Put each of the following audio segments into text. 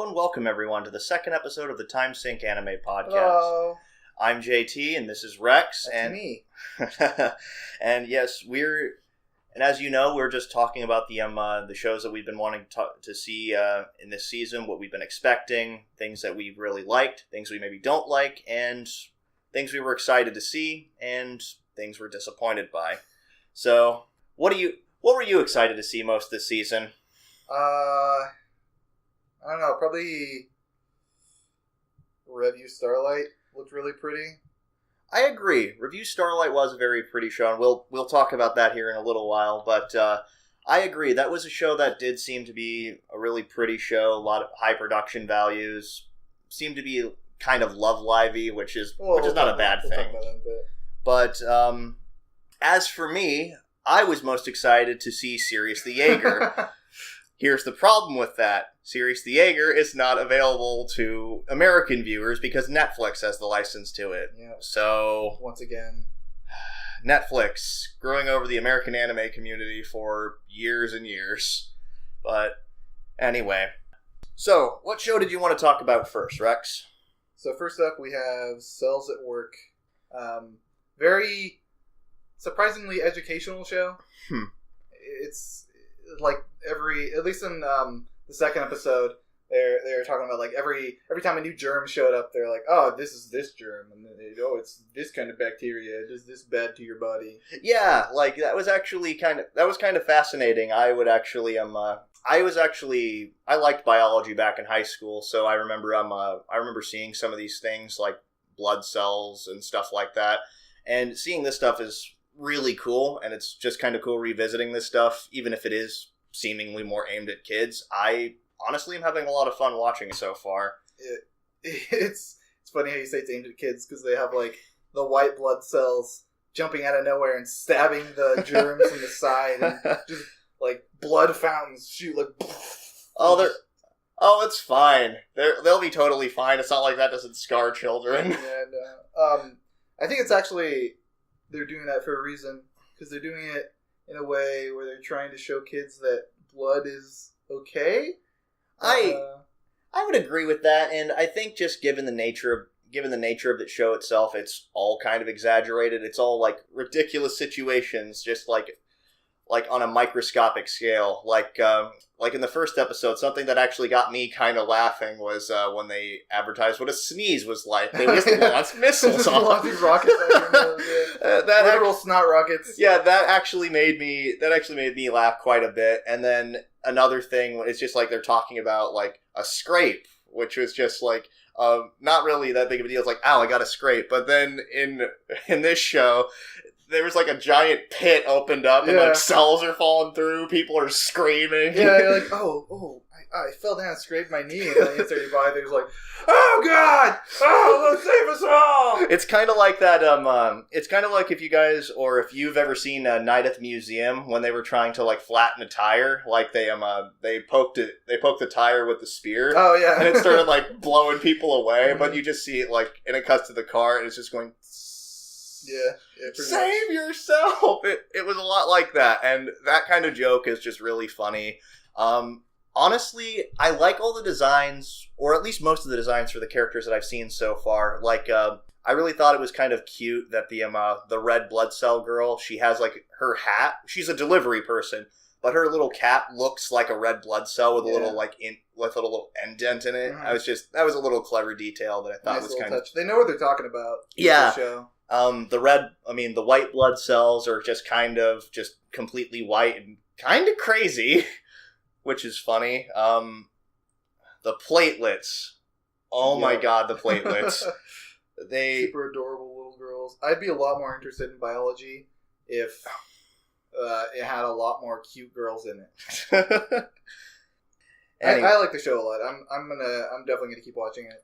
Hello and welcome everyone to the second episode of the Timesink Anime Podcast. Hello. I'm JT and this is Rex. That's me. And yes, and as you know, we're just talking about the shows that we've been wanting to see in this season, what we've been expecting, things that we really liked, things we maybe don't like, and things we were excited to see, and things we're disappointed by. So, what were you excited to see most this season? I don't know, probably Review Starlight looked really pretty. I agree. Review Starlight was a very pretty show, and we'll talk about that here in a little while, but I agree. That was a show that did seem to be a really pretty show, a lot of high production values, seemed to be kind of Love Livey, which is not a bad thing. Talk about that a bit. But as for me, I was most excited to see Sirius the Jaeger. Here's the problem with that. Sirius the Jaeger is not available to American viewers because Netflix has the license to it. Yeah. So, once again, Netflix screwing over the American anime community for years and years. But anyway. So, what show did you want to talk about first, Rex? So first up we have Cells at Work. Very surprisingly educational show. It's like at least in the second episode, they're talking about like every time a new germ showed up, they're like, oh, this is this germ, and then it's this kind of bacteria. It does this bad to your body. Yeah, like that was kind of fascinating. I liked biology back in high school, so I remember seeing some of these things like blood cells and stuff like that, and seeing this stuff is really cool, and it's just kind of cool revisiting this stuff, even if it is seemingly more aimed at kids. I honestly am having a lot of fun watching it so far. It's funny how you say it's aimed at kids, because they have like the white blood cells jumping out of nowhere and stabbing the germs in the side, and just like blood fountains shoot like. It's fine. They'll be totally fine. It's not like that doesn't scar children. Yeah, no. I think it's actually they're doing that for a reason, because they're doing it in a way where they're trying to show kids that blood is okay. I would agree with that, and I think just given the nature of the show itself, it's all kind of exaggerated. It's all like ridiculous situations, just like on a microscopic scale. Like in the first episode, something that actually got me kind of laughing was when they advertised what a sneeze was like. They just launched missiles off. Launching rockets literal snot rockets. Yeah, that actually made me laugh quite a bit. And then another thing is just like they're talking about like a scrape, which was just like not really that big of a deal. It's like, ow, I got a scrape. But then in this show, there was like a giant pit opened up and like cells are falling through. People are screaming. Yeah, you're like, I fell down and scraped my knee. And then instantly there's like, oh God! Oh, let's save us all! It's kind of like that. It's kind of like if you've ever seen Night at the Museum when they were trying to like flatten a tire, like they poked the tire with the spear. Oh yeah, and it started like blowing people away. But you just see it like, and it cuts to the car, and it's just going. Yeah, save yourself! It was a lot like that, and that kind of joke is just really funny. Honestly, I like all the designs, or at least most of the designs for the characters that I've seen so far. Like, I really thought it was kind of cute that the red blood cell girl, she has like her hat. She's a delivery person, but her little cap looks like a red blood cell with a little with a little indent in it. Mm-hmm. That was a little clever detail that I thought was kind of. They know what they're talking about. Yeah. The show. The white blood cells are just completely white and kind of crazy, which is funny. The platelets. Oh my God, the platelets. Super adorable little girls. I'd be a lot more interested in biology if it had a lot more cute girls in it. Anyway. I like the show a lot. I'm definitely gonna keep watching it.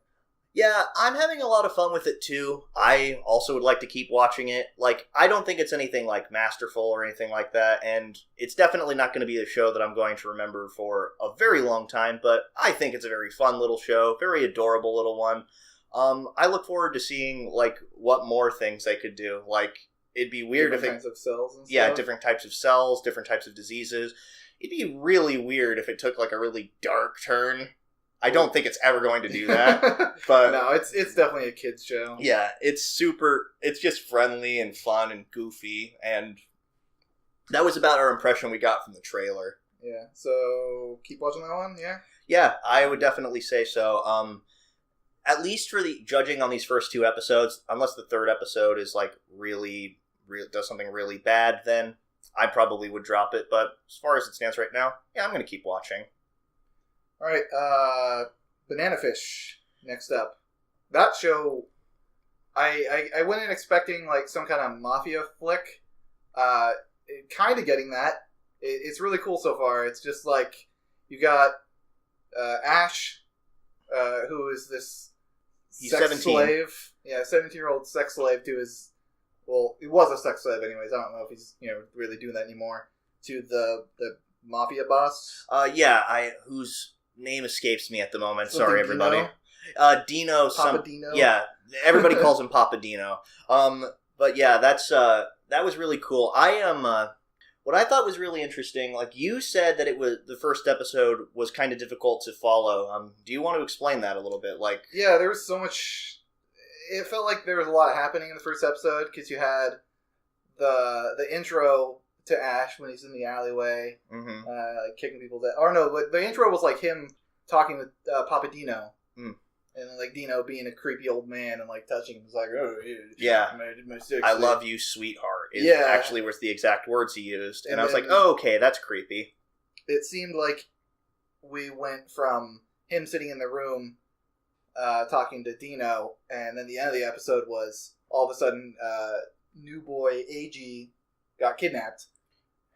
Yeah, I'm having a lot of fun with it, too. I also would like to keep watching it. Like, I don't think it's anything, like, masterful or anything like that, and it's definitely not going to be a show that I'm going to remember for a very long time, but I think it's a very fun little show, very adorable little one. I look forward to seeing, like, what more things they could do. Like, it'd be weird if different kinds of cells and stuff? Yeah, different types of cells, different types of diseases. It'd be really weird if it took, like, a really dark turn. I don't think it's ever going to do that. But no, it's definitely a kids show. Yeah, it's just friendly and fun and goofy, and that was about our impression we got from the trailer. Yeah, so keep watching that one, yeah? Yeah, I would definitely say so. At least for the judging on these first 2 episodes, unless the 3rd episode is like really does something really bad, then I probably would drop it. But as far as it stands right now, yeah, I'm going to keep watching. All right, Bananafish, next up. That show, I went in expecting like some kind of mafia flick. Kind of getting that. It's really cool so far. It's just like, you got Ash, who is this He's sex 17. slave. Yeah, 17-year-old sex slave to his... Well, he was a sex slave anyways. I don't know if he's really doing that anymore. To the mafia boss. Whose name escapes me at the moment. Something Sorry, everybody. Dino. Papa Dino? Yeah, everybody calls him Papa Dino. But yeah, that was really cool. What I thought was really interesting, like you said that the first episode was kind of difficult to follow. Do you want to explain that a little bit? Like, yeah, there was so much. It felt like there was a lot happening in the first episode because you had the intro to Ash when he's in the alleyway, like kicking people. But the intro was like him talking with Papa Dino. And like Dino being a creepy old man and like touching him, was like, "Oh yeah, my I love you, sweetheart." Actually was the exact words he used, and I was like, "Oh, okay, that's creepy." It seemed like we went from him sitting in the room talking to Dino, and then the end of the episode was all of a sudden new boy AG got kidnapped.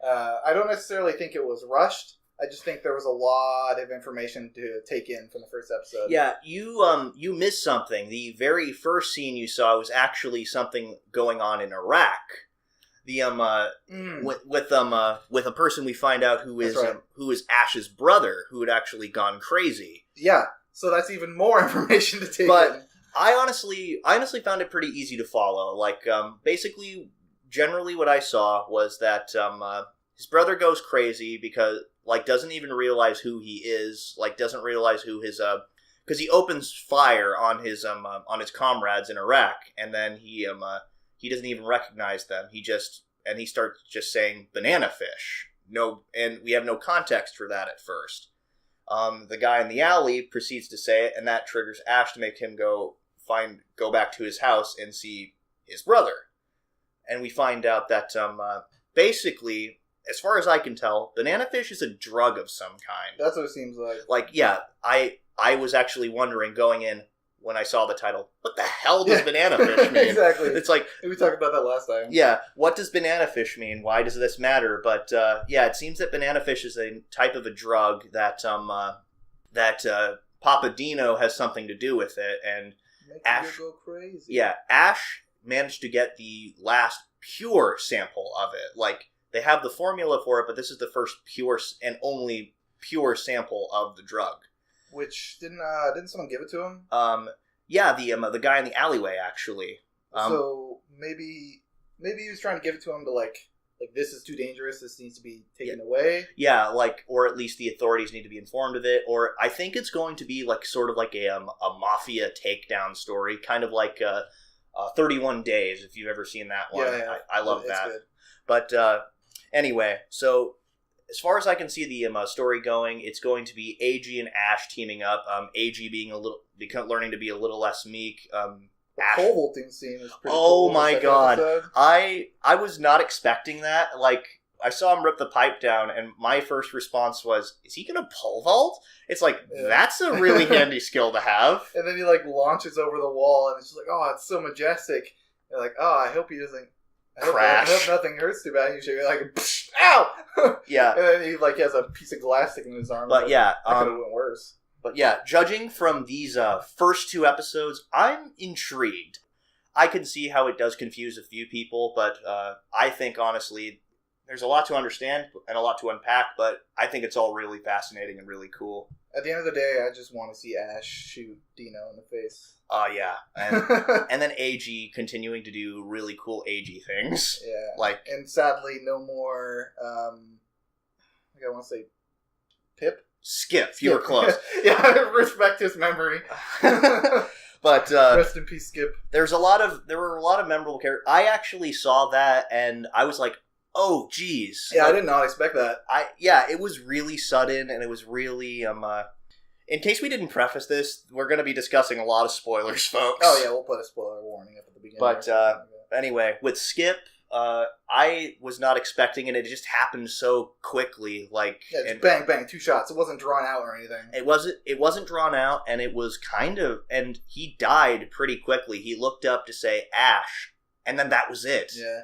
I don't necessarily think it was rushed. I just think there was a lot of information to take in from the first episode. Yeah, you missed something. The very first scene you saw was actually something going on in Iraq. The with a person we find out who is Ash's brother, who had actually gone crazy. Yeah, so that's even more information to take in. But I honestly found it pretty easy to follow. Like, basically, generally what I saw was that his brother goes crazy because, like, doesn't even realize who he is. Like, doesn't realize who his because he opens fire on his comrades in Iraq, and then he doesn't even recognize them. He starts just saying Bananafish. No, and we have no context for that at first. The guy in the alley proceeds to say it, and that triggers Ash to make him go back to his house and see his brother. And we find out that basically, as far as I can tell, Bananafish is a drug of some kind. That's what it seems like. Like, yeah, I was actually wondering going in when I saw the title, what the hell does Bananafish mean? Exactly. It's like, we talked about that last time. Yeah, what does Bananafish mean? Why does this matter? But yeah, it seems that Bananafish is a type of a drug that Papa Dino has something to do with it, and Ash go crazy. Yeah, Ash managed to get the last pure sample of it. Like, they have the formula for it, but this is the first pure and only pure sample of the drug. Which didn't someone give it to him? Yeah, the guy in the alleyway actually. So maybe he was trying to give it to him to like this is too dangerous. This needs to be taken away. Yeah, like, or at least the authorities need to be informed of it. Or I think it's going to be like sort of like a mafia takedown story, kind of like 31 Days. If you've ever seen that one, yeah. I love that. Good. But anyway, so as far as I can see the story going, it's going to be AG and Ash teaming up. AG learning to be a little less meek. The pole vaulting scene is pretty cool. Oh my god. Episode. I was not expecting that. Like, I saw him rip the pipe down, and my first response was, is he gonna pole vault? It's like, that's a really handy skill to have. And then he like launches over the wall, and it's just like, oh, it's so majestic. And like, oh, I hope he doesn't crash. I hope nothing hurts too bad. Usually you're like, psh, ow! Yeah. And then he like has a piece of glass sticking in his arm. But yeah, that could have went worse. But yeah, judging from these first 2 episodes, I'm intrigued. I can see how it does confuse a few people, but I think, honestly, there's a lot to understand and a lot to unpack, but I think it's all really fascinating and really cool. At the end of the day, I just want to see Ash shoot Dino in the face. Yeah. And then AG continuing to do really cool AG things. Yeah. And sadly, no more, I want to say, Pip? Skip, you were close. Yeah, respect his memory. But rest in peace, Skip. There were a lot of memorable characters. I actually saw that and I was like, oh geez. Yeah, I did not expect that. It was really sudden and it was really in case we didn't preface this, we're going to be discussing a lot of spoilers, folks. Oh yeah, we'll put a spoiler warning up at the beginning. But anyway, with Skip, I was not expecting it. It just happened so quickly. Just bang, bang, 2 shots. It wasn't drawn out or anything. It wasn't drawn out, and it was and he died pretty quickly. He looked up to say Ash, and then that was it. Yeah.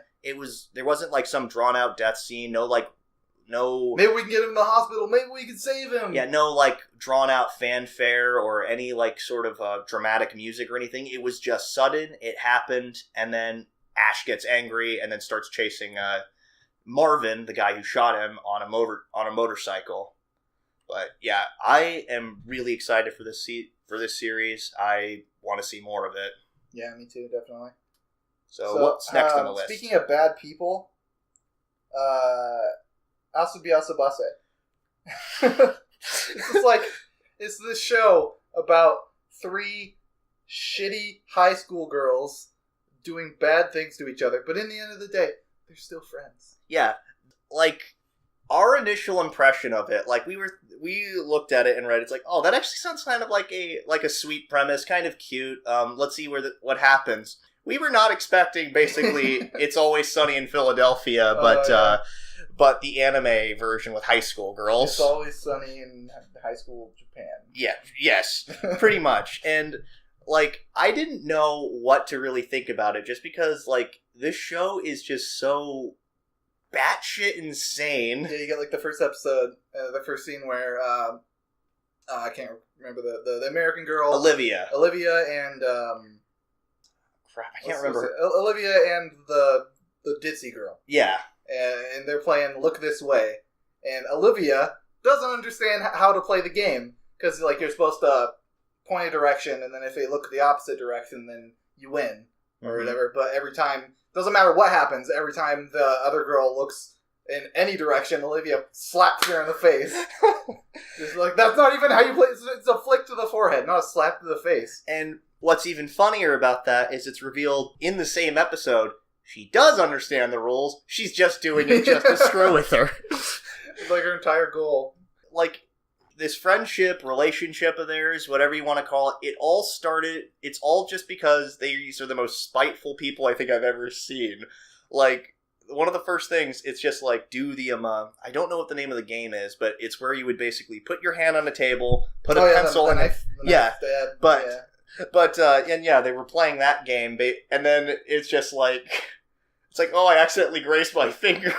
There wasn't like some drawn out death scene. No. Maybe we can get him to the hospital. Maybe we can save him. Yeah, no like drawn out fanfare or any like sort of dramatic music or anything. It was just sudden. It happened, and then Ash gets angry and then starts chasing Marvin, the guy who shot him, on a motorcycle. But yeah, I am really excited for this series. I want to see more of it. Yeah, me too, definitely. So what's next on the list? Speaking of bad people, Asobi Asabase. It's this show about 3 shitty high school girls doing bad things to each other, but in the end of the day, they're still friends. Yeah, like our initial impression of it, like we looked at it and read, it's like, oh, that actually sounds kind of like a sweet premise, kind of cute. Let's see what happens. We were not expecting basically It's Always Sunny in Philadelphia, but the anime version with high school girls. It's Always Sunny in high school Japan. Yeah, yes, pretty much. And like, I didn't know what to really think about it, just because like this show is just so batshit insane. Yeah, you get like the first episode, the first scene where I can't remember the American girl, Olivia, and crap, I can't remember. Olivia and the ditzy girl. Yeah, and they're playing Look This Way, and Olivia doesn't understand how to play the game because like you're supposed to point a direction, and then if they look the opposite direction, then you win or whatever. But every time, doesn't matter what happens, every time the other girl looks in any direction, Olivia slaps her in the face. It's like, that's not even how you play. It's a flick to the forehead, not a slap to the face. And what's even funnier about that is it's revealed in the same episode she does understand the rules. She's just doing it just to screw with her. It's like her entire goal. Like, this friendship, relationship of theirs, whatever you want to call it, it's all just because these are the most spiteful people I think I've ever seen. Like, one of the first things, it's just like, do the, I don't know what the name of the game is, but it's where you would basically put your hand on a table, put a pencil in it. And yeah, they were playing that game, and then it's just like, oh, I accidentally grazed my finger.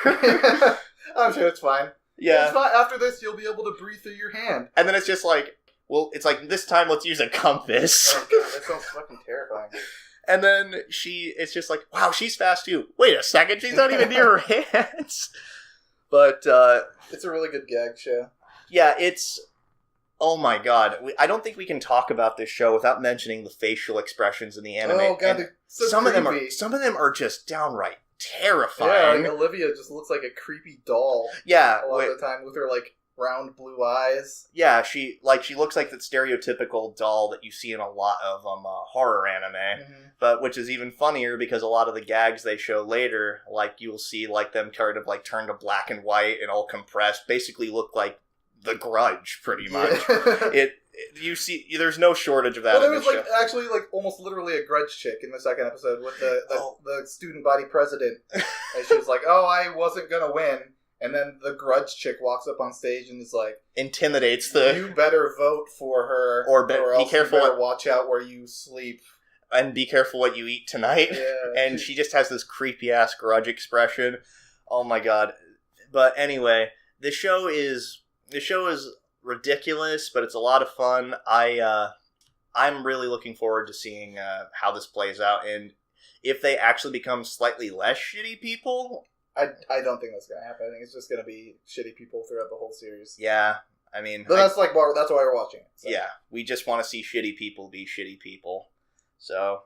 I'm sure it's fine. Yeah. It's not, after this, you'll be able to breathe through your hand. And then it's just like, well, it's like, this time let's use a compass. Oh god, that sounds fucking terrifying. And then it's just like, wow, she's fast too. Wait a second, she's not even near her hands. But, it's a really good gag show. Yeah, oh my god. I don't think we can talk about this show without mentioning the facial expressions in the anime. Oh god, they're so some creepy. Some of them are just downright terrifying. Yeah, like Olivia just looks like a creepy doll. Yeah, a lot of the time with her like round blue eyes. Yeah, she looks like that stereotypical doll that you see in a lot of horror anime. But which is even funnier because a lot of the gags they show later, like you'll see like them kind of like turn to black and white and all compressed, basically look like The Grudge pretty much. You see, there's no shortage of that. Well, there was like actually like almost literally a Grudge chick in the second episode with the student body president, and she was like, "Oh, I wasn't gonna win," and then the Grudge chick walks up on stage and is like, intimidates "You better vote for her, or else be careful. You better watch out where you sleep, and be careful what you eat tonight." Yeah, and she just has this creepy ass Grudge expression. Oh my god! But anyway, the show is ridiculous, but it's a lot of fun. I'm really looking forward to seeing how this plays out, and if they actually become slightly less shitty people. I don't think that's gonna happen. I think it's just gonna be shitty people throughout the whole series. Yeah, I mean, but that's why we're watching it. So. Yeah, we just want to see shitty people be shitty people. So,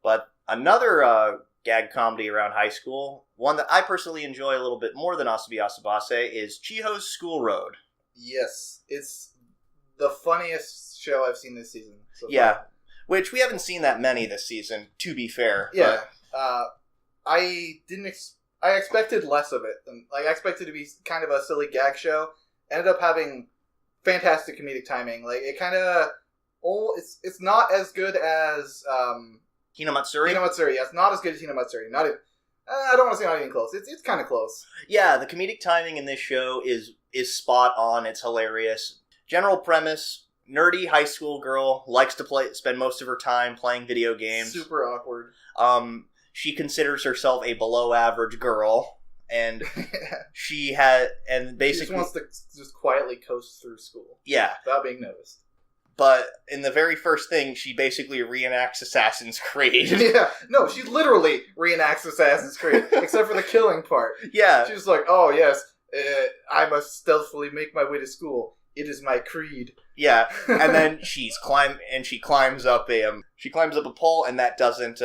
but another gag comedy around high school, one that I personally enjoy a little bit more than Asobi Asabase, is Chiho's School Road. Yes, it's the funniest show I've seen this season. So yeah, far. which we haven't seen that many this season, to be fair. Yeah, I didn't. I expected less of it. Like I expected it to be kind of a silly gag show. Ended up having fantastic comedic timing. Like it kind of. Oh, it's not as good as Hinamatsuri? Hinamatsuri. Yeah, it's not as good as Hinamatsuri. Not even. I don't want to say not even close. It's kind of close. Yeah, the comedic timing in this show is spot on. It's hilarious. General premise: nerdy high school girl likes to spend most of her time playing video games. Super awkward. She considers herself a below average girl, and she basically she just wants to just quietly coast through school. Yeah, without being noticed. But in the very first thing, she basically reenacts Assassin's Creed. Yeah, no, she literally reenacts Assassin's Creed, except for the killing part. Yeah. She's like, oh yes, I must stealthily make my way to school. It is my creed. Yeah, and then she climbs up a pole, and that doesn't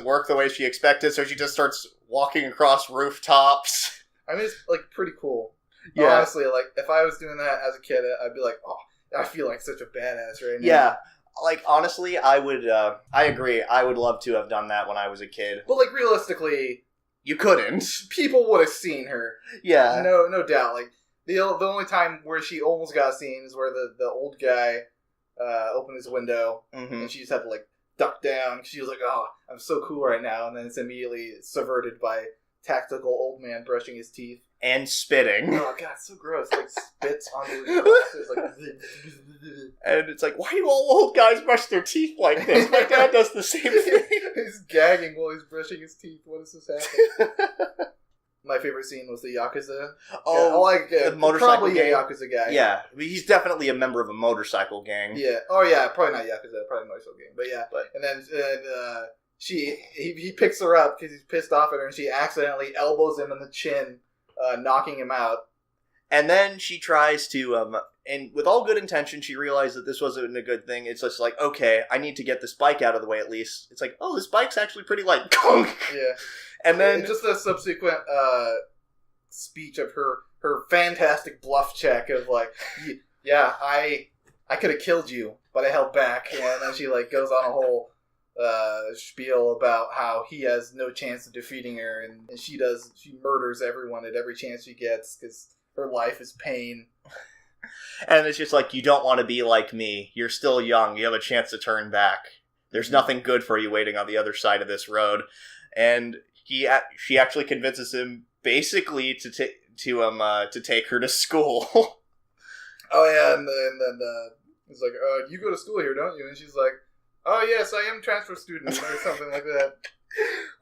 work the way she expected, so she just starts walking across rooftops. I mean, it's like pretty cool. Yeah. Honestly, like if I was doing that as a kid, I'd be like, oh, I feel like such a badass right now. Yeah. Like, honestly, I agree. I would love to have done that when I was a kid. But, like, realistically... You couldn't. People would have seen her. Yeah. No doubt. Like, the only time where she almost got seen is where the old guy opened his window, and she just had to, like, duck down. She was like, oh, I'm so cool right now. And then it's immediately subverted by tactical old man brushing his teeth. And spitting. Oh, God, it's so gross. Like, spits onto his glasses. Like, and it's like, why do all old guys brush their teeth like this? My dad does the same thing. He's gagging while he's brushing his teeth. What is this happening? My favorite scene was the Yakuza. The motorcycle probably gang. a Yakuza guy. Yeah, he's definitely a member of a motorcycle gang. Yeah. Oh, yeah, probably not Yakuza. Probably a motorcycle gang. But, yeah. And then he picks her up because he's pissed off at her, and she accidentally elbows him in the chin, knocking him out. And then she tries to, and with all good intention, she realized that this wasn't a good thing. It's just like, okay, I need to get this bike out of the way at least. It's like, oh, this bike's actually pretty light. Yeah. And then... just the subsequent speech of her fantastic bluff check of like, yeah, I could have killed you, but I held back. And then she like goes on a whole spiel about how he has no chance of defeating her, and she murders everyone at every chance she gets because her life is pain. And it's just like, you don't want to be like me. You're still young. You have a chance to turn back. There's nothing good for you waiting on the other side of this road. And she actually convinces him basically to take her to school. Oh yeah, and then he's like, you go to school here, don't you? And she's like, oh yes, I am a transfer student, or something like that.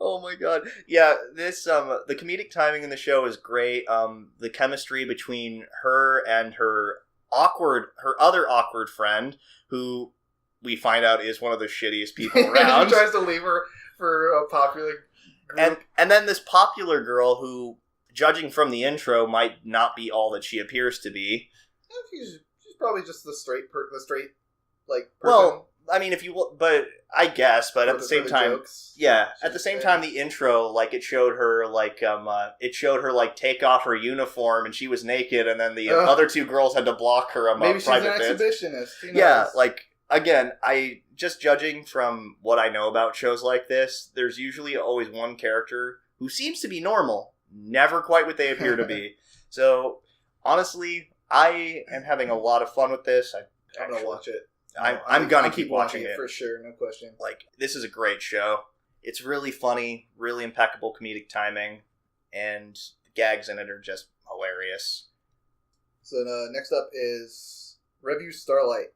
Oh my god. Yeah, this the comedic timing in the show is great. The chemistry between her and her other awkward friend, who we find out is one of the shittiest people around. He tries to leave her for a popular group. And then this popular girl who, judging from the intro, might not be all that she appears to be. She's probably just the straight like person. Well, I mean, but I guess, but at the same time, jokes. Yeah, at the same time, the intro, like, it showed her take off her uniform and she was naked, and then the other two girls had to block her. Maybe she's an exhibitionist. Yeah, like, again, just judging from what I know about shows like this, there's usually always one character who seems to be normal, never quite what they appear to be. So, honestly, I am having a lot of fun with this. I'm gonna watch it. I'm gonna keep watching it for sure, no question. Like, this is a great show. It's really funny, really impeccable comedic timing, and the gags in it are just hilarious. So next up is Review Starlight,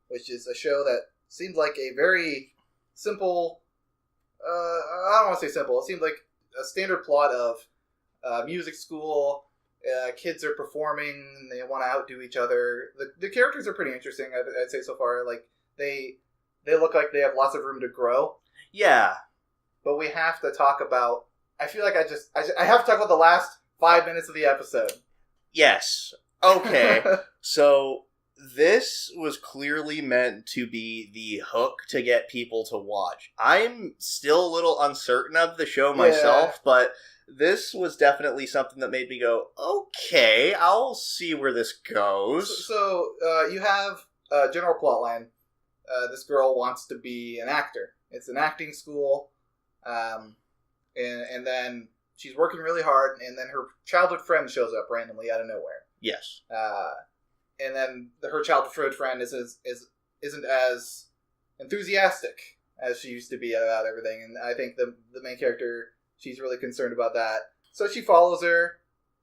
which is a show that seemed like a very simple. I don't want to say simple. It seemed like a standard plot of music school. Kids are performing, they want to outdo each other. The characters are pretty interesting, I'd say so far. Like, they look like they have lots of room to grow. Yeah. But we have to talk about... I feel like I have to talk about the last 5 minutes of the episode. Yes. Okay. So, this was clearly meant to be the hook to get people to watch. I'm still a little uncertain of the show myself, but... This was definitely something that made me go, okay, I'll see where this goes. So you have general plot line. This girl wants to be an actor. It's an acting school, and then she's working really hard, and then her childhood friend shows up randomly out of nowhere. Yes. And then her childhood friend isn't as enthusiastic as she used to be about everything, and I think the main character, she's really concerned about that. So she follows her,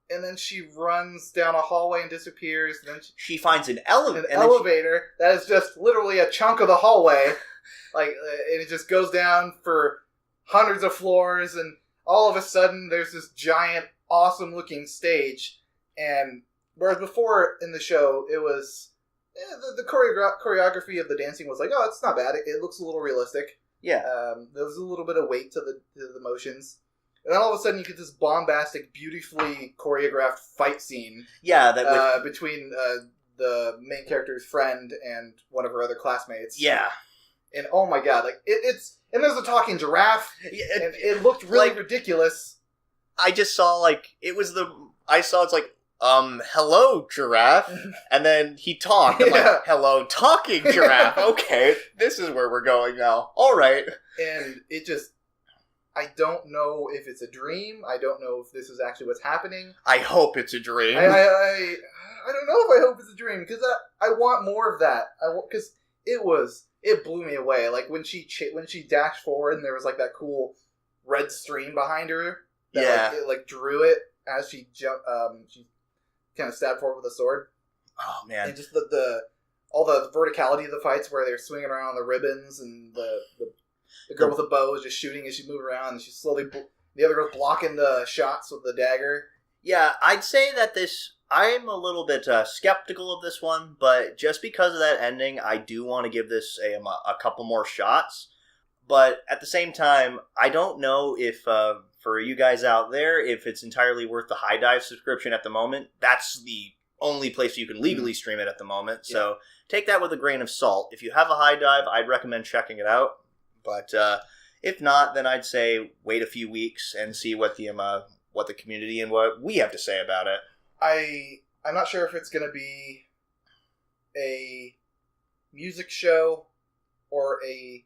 and then she runs down a hallway and disappears. And then she finds an elevator that is just literally a chunk of the hallway, and it just goes down for hundreds of floors, and all of a sudden there's this giant, awesome-looking stage. And whereas before in the show, it was the choreography of the dancing was like, oh, it's not bad. It looks a little realistic. Yeah. There was a little bit of weight to the motions. And then all of a sudden you get this bombastic, beautifully choreographed fight scene. Yeah, between the main character's friend and one of her other classmates. Yeah. And oh my god, and there's a talking giraffe. Yeah, and it looked really ridiculous. I just saw it's like, hello, giraffe. And then he talked. I'm like, hello, talking giraffe. Okay, this is where we're going now. All right. And it just, I don't know if it's a dream. I don't know if this is actually what's happening. I hope it's a dream. I don't know if I hope it's a dream, because I want more of that. Because it blew me away. Like when she dashed forward and there was like that cool red stream behind her. That, it drew it as she jumped. She kind of stabbed forward with a sword. Oh man! And just all the verticality of the fights where they're swinging around on the ribbons, and the girl with the bow is just shooting as she moves around, and she's slowly the other girl's blocking the shots with the dagger. Yeah, I'd say that I'm a little bit skeptical of this one, but just because of that ending, I do want to give this a couple more shots. But at the same time, I don't know if, for you guys out there, if it's entirely worth the High Dive subscription at the moment. That's the only place you can legally stream it at the moment. Yeah. So take that with a grain of salt. If you have a High Dive, I'd recommend checking it out. But if not, then I'd say wait a few weeks and see what the community and what we have to say about it. I'm not sure if it's going to be a music show or a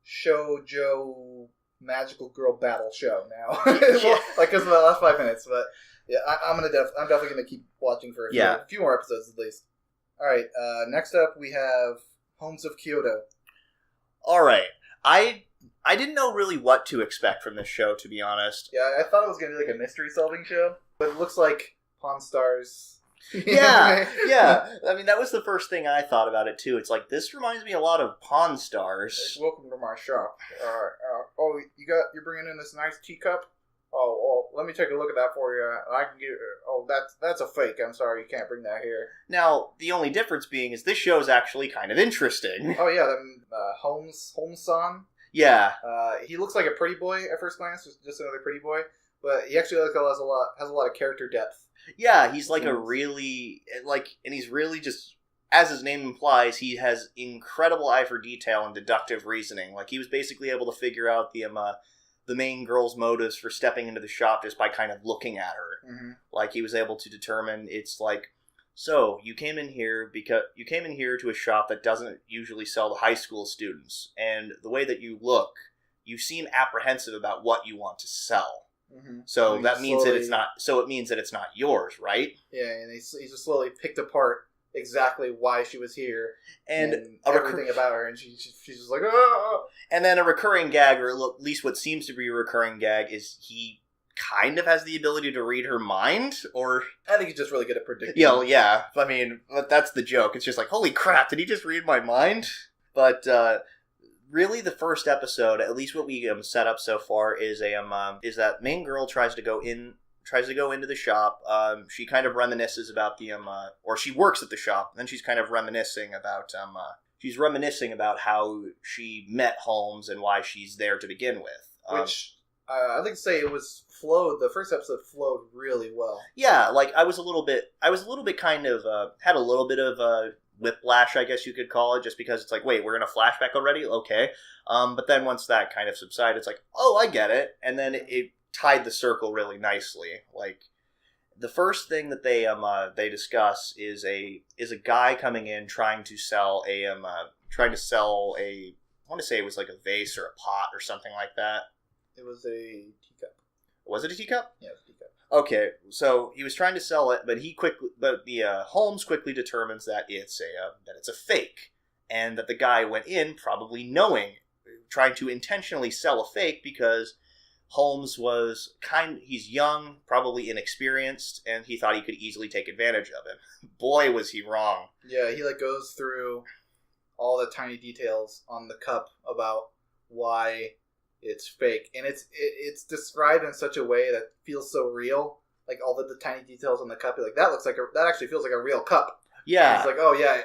shoujo magical girl battle show now. Because of the last 5 minutes. But yeah, I'm definitely going to keep watching for a few more episodes at least. All right, next up we have Homes of Kyoto. All right. I didn't know really what to expect from this show, to be honest. Yeah, I thought it was going to be like a mystery-solving show, but it looks like Pawn Stars. Yeah. I mean, that was the first thing I thought about it, too. It's like, this reminds me a lot of Pawn Stars. Welcome to my shop. You're bringing in this nice teacup? Oh, let me take a look at that for you. I can get. Oh, that's a fake. I'm sorry, you can't bring that here. Now, the only difference being is this show is actually kind of interesting. Oh yeah, Holmes-san. Yeah. He looks like a pretty boy at first glance, just another pretty boy. But he actually has a lot of character depth. Yeah, he's like and he's really just, as his name implies, he has incredible eye for detail and deductive reasoning. Like, he was basically able to figure out the main girl's motives for stepping into the shop just by kind of looking at her. Mm-hmm. Like, he was able to determine, it's like, so you came in here to a shop that doesn't usually sell to high school students, and the way that you look, you seem apprehensive about what you want to sell. Mm-hmm. So that means that it's not. So it means that it's not yours, right? Yeah, and he just slowly picked apart exactly why she was here and everything about her, and she's just like, oh. And then a recurring gag, or at least what seems to be a recurring gag, is he kind of has the ability to read her mind, or I think he's just really good at predicting. Yeah. I mean, that's the joke. It's just like, holy crap, did he just read my mind? But really, the first episode, at least what we set up so far, is that main girl tries to go into the shop. She kind of reminisces about or she works at the shop, and then she's kind of reminiscing about how she met Holmes and why she's there to begin with. Which I'd like to say the first episode flowed really well. Yeah, like I was a little bit kind of had a little bit of whiplash, I guess you could call it, just because it's like, wait, we're in a flashback already? Okay. But then once that kind of subsided, it's like, oh, I get it. And then it tied the circle really nicely. Like, the first thing that they discuss is a guy coming in trying to sell a I want to say it was like a vase or a pot or something like that. It was a teacup. Was it a teacup? Yeah, it was a teacup. Okay, so he was trying to sell it, but Holmes quickly determines that it's a fake, and that the guy went in probably trying to intentionally sell a fake because Holmes was he's young, probably inexperienced, and he thought he could easily take advantage of him. Boy, was he wrong. Yeah, he goes through all the tiny details on the cup about why it's fake, and it's described in such a way that feels so real. Like all the tiny details on the cup, you're like, that actually feels like a real cup. Yeah, and it's like, oh yeah,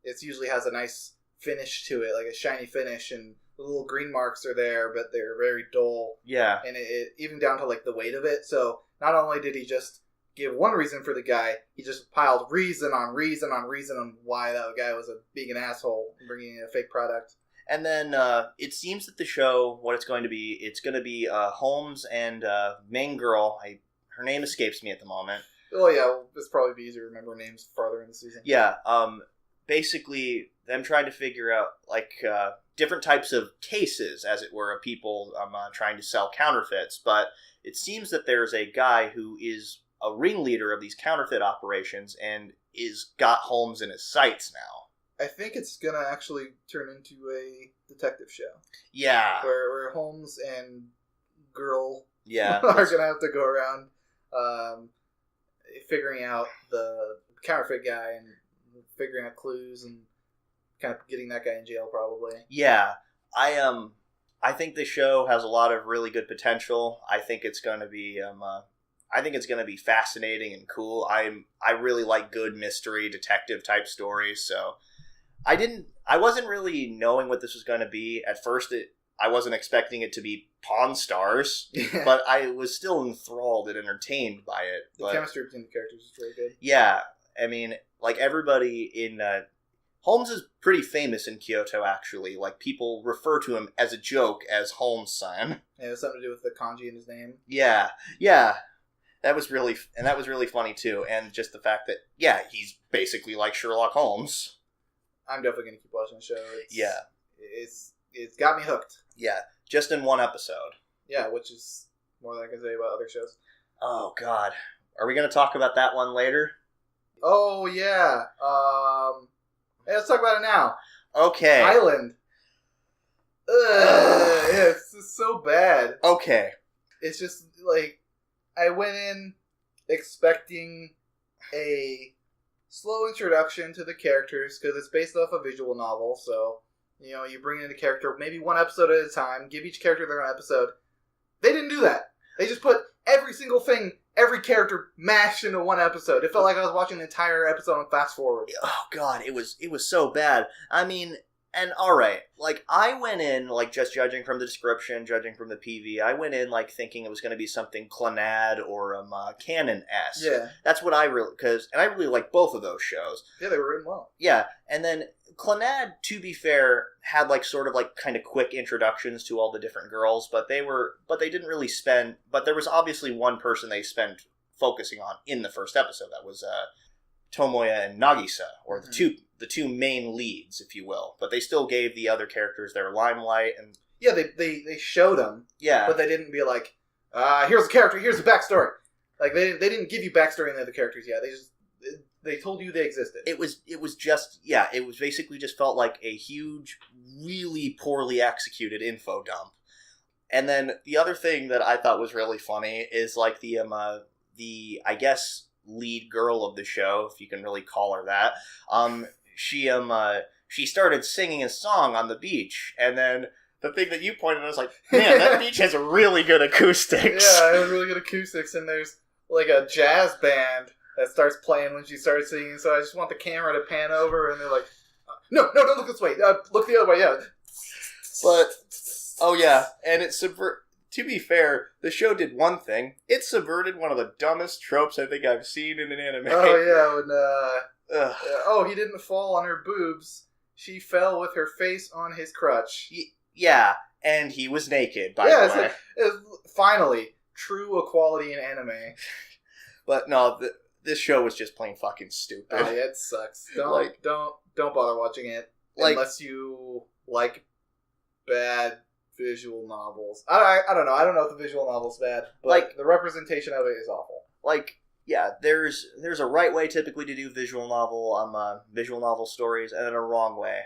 it usually has a nice finish to it, like a shiny finish, and the little green marks are there, but they're very dull. Yeah, and it even down to the weight of it. So not only did he just give one reason for the guy, he just piled reason on reason on reason on why that guy was being an asshole and bringing in a fake product. And then it seems that the show, what it's going to be Holmes and main girl. Her name escapes me at the moment. Oh yeah, well, it's probably be easier to remember names farther in the season. Yeah, basically them trying to figure out different types of cases, as it were, of people trying to sell counterfeits. But it seems that there's a guy who is a ringleader of these counterfeit operations and is got Holmes in his sights now. I think it's gonna actually turn into a detective show. Yeah, where Holmes and girl are gonna have to go around figuring out the counterfeit guy and figuring out clues and kind of getting that guy in jail probably. Yeah, I think the show has a lot of really good potential. I think it's gonna be fascinating and cool. I really like good mystery detective type stories, so I wasn't really knowing what this was going to be. At first, I wasn't expecting it to be Pawn Stars, but I was still enthralled and entertained by it. The chemistry between the characters is very good. Yeah, I mean, everybody in... Holmes is pretty famous in Kyoto, actually. People refer to him as a joke as Holmes-san. Yeah, it has something to do with the kanji in his name. Yeah. That was really funny, too. And just the fact that, he's basically like Sherlock Holmes. I'm definitely going to keep watching the show. It's got me hooked. Yeah, just in one episode. Yeah, which is more than I can say about other shows. Oh, God. Are we going to talk about that one later? Oh, yeah. Hey, let's talk about it now. Okay. Island. It's so bad. Okay. It's just, I went in expecting a slow introduction to the characters because it's based off a visual novel, so you bring in a character maybe one episode at a time, give each character their own episode. They didn't do that. They just put every single thing, every character mashed into one episode. It felt like I was watching an entire episode on fast forward. Oh God, it was so bad. I mean, and alright, I went in, just judging from the description, judging from the PV, I went in, thinking it was going to be something Clannad or Canon-esque. Yeah. That's what I really, and I really like both of those shows. Yeah, they were written well. Yeah, and then Clannad, to be fair, had, kind of quick introductions to all the different girls, but they didn't really but there was obviously one person they spent focusing on in the first episode. That was, Tomoya and Nagisa, or the two main leads, if you will. But they still gave the other characters their limelight. And yeah, they showed them. Yeah. But they didn't be like, here's the character, here's the backstory. They didn't give you backstory in the other characters. Yeah, they told you they existed. It was basically just felt like a huge, really poorly executed info dump. And then the other thing that I thought was really funny is the I guess lead girl of the show, if you can really call her that. She started singing a song on the beach, and then the thing that you pointed out was man, that beach has really good acoustics. Yeah, it has really good acoustics, and there's a jazz band that starts playing when she starts singing. So I just want the camera to pan over, and they're like, "No, don't look this way. Look the other way." Yeah, but oh yeah, and it To be fair, the show did one thing. It subverted one of the dumbest tropes I think I've seen in an anime. Oh, yeah, when, he didn't fall on her boobs. She fell with her face on his crutch. Yeah, and he was naked, by the way. It's finally, true equality in anime. But no, this show was just plain fucking stupid. Oh yeah, it sucks. Don't bother watching it unless you like bad visual novels. I don't know. I don't know if the visual novel's bad, but the representation of it is awful. Yeah, there's a right way typically to do visual novel stories, and then a wrong way.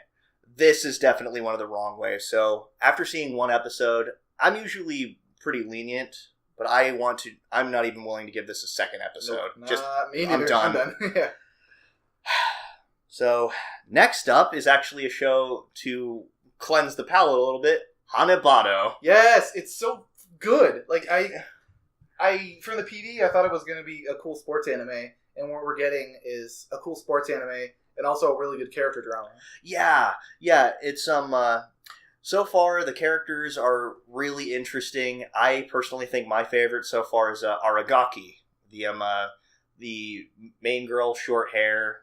This is definitely one of the wrong ways. So after seeing one episode, I'm usually pretty lenient, but I'm not even willing to give this a second episode. Nope, me neither. I'm done. Yeah. So next up is actually a show to cleanse the palate a little bit. Novato. Yes, it's so good. Like I from the PD, I thought it was going to be a cool sports anime, and what we're getting is a cool sports anime and also a really good character drama. Yeah. It's so far the characters are really interesting. I personally think my favorite so far is Aragaki, the main girl, short hair,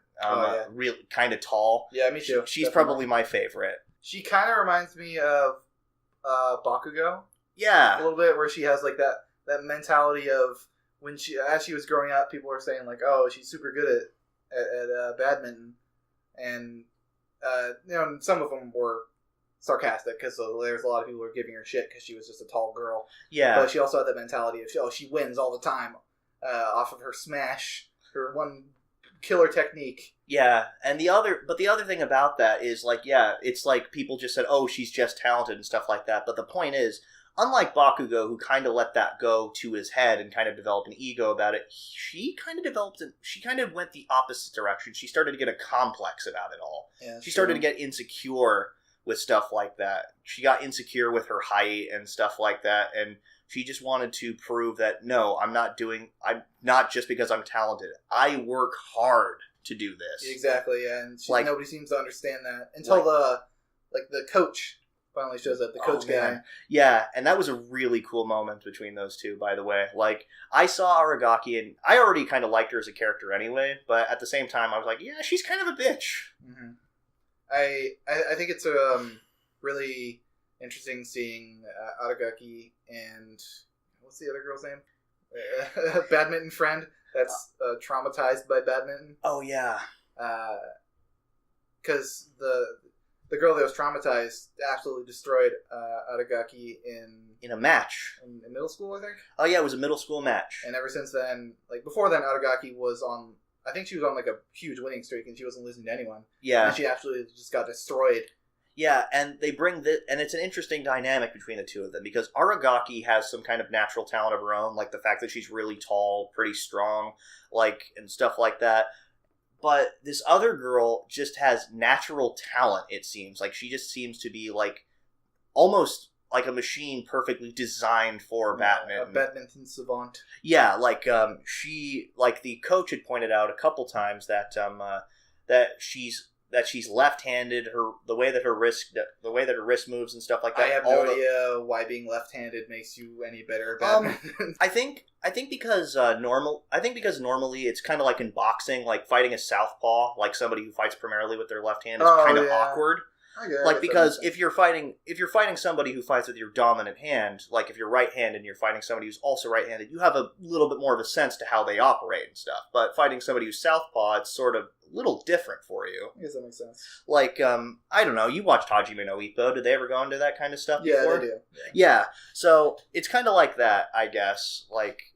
really kind of tall. Yeah, me too. She's probably my favorite. She kind of reminds me of Bakugo. Yeah, a little bit, where she has like that mentality of as she was growing up, people were saying like, oh, she's super good at badminton, and some of them were sarcastic because there's a lot of people who were giving her shit because she was just a tall girl. Yeah, but she also had that mentality of she wins all the time off of her smash, her one killer technique. Yeah, and the other thing about that is it's like people just said, oh, she's just talented and stuff like that. But the point is, unlike Bakugo, who kind of let that go to his head and kind of developed an ego about it, she kind of went the opposite direction. She started to get a complex about it all. Yeah, she started to get insecure with stuff like that. She got insecure with her height and stuff like that, and she just wanted to prove that, no, I'm not just because I'm talented. I work hard to do this. Exactly, and nobody seems to understand that until the coach finally shows up, the coach guy. Yeah, and that was a really cool moment between those two, by the way. I saw Aragaki, and I already kind of liked her as a character anyway, but at the same time, I was like, yeah, she's kind of a bitch. Mm-hmm. I think it's really interesting seeing Aragaki and what's the other girl's name? Badminton friend that's traumatized by badminton. Oh yeah, because the girl that was traumatized absolutely destroyed Aragaki in a match in middle school, I think. Oh yeah, it was a middle school match. And ever since then, before then, Aragaki was on. I think she was on a huge winning streak, and she wasn't losing to anyone. Yeah, and she absolutely just got destroyed. Yeah, and they bring this, and it's an interesting dynamic between the two of them, because Aragaki has some kind of natural talent of her own, like the fact that she's really tall, pretty strong, and stuff like that. But this other girl just has natural talent, it seems. She just seems to be, almost like a machine perfectly designed for badminton. A badminton savant. Yeah, she, the coach had pointed out a couple times that she's left-handed. The way that her wrist moves and stuff like that. I have no idea why being left-handed makes you any better at badminton. I think because normally it's kind of like in boxing, fighting a southpaw, somebody who fights primarily with their left hand is kind of awkward. Because if you're fighting somebody who fights with your dominant hand, if you're right-handed and you're fighting somebody who's also right-handed, you have a little bit more of a sense to how they operate and stuff. But fighting somebody who's southpaw, it's sort of a little different for you. I guess that makes sense. I don't know, you watched Hajime no Ippo. Did they ever go into that kind of stuff before? Yeah, they do. Yeah, so it's kind of like that, I guess,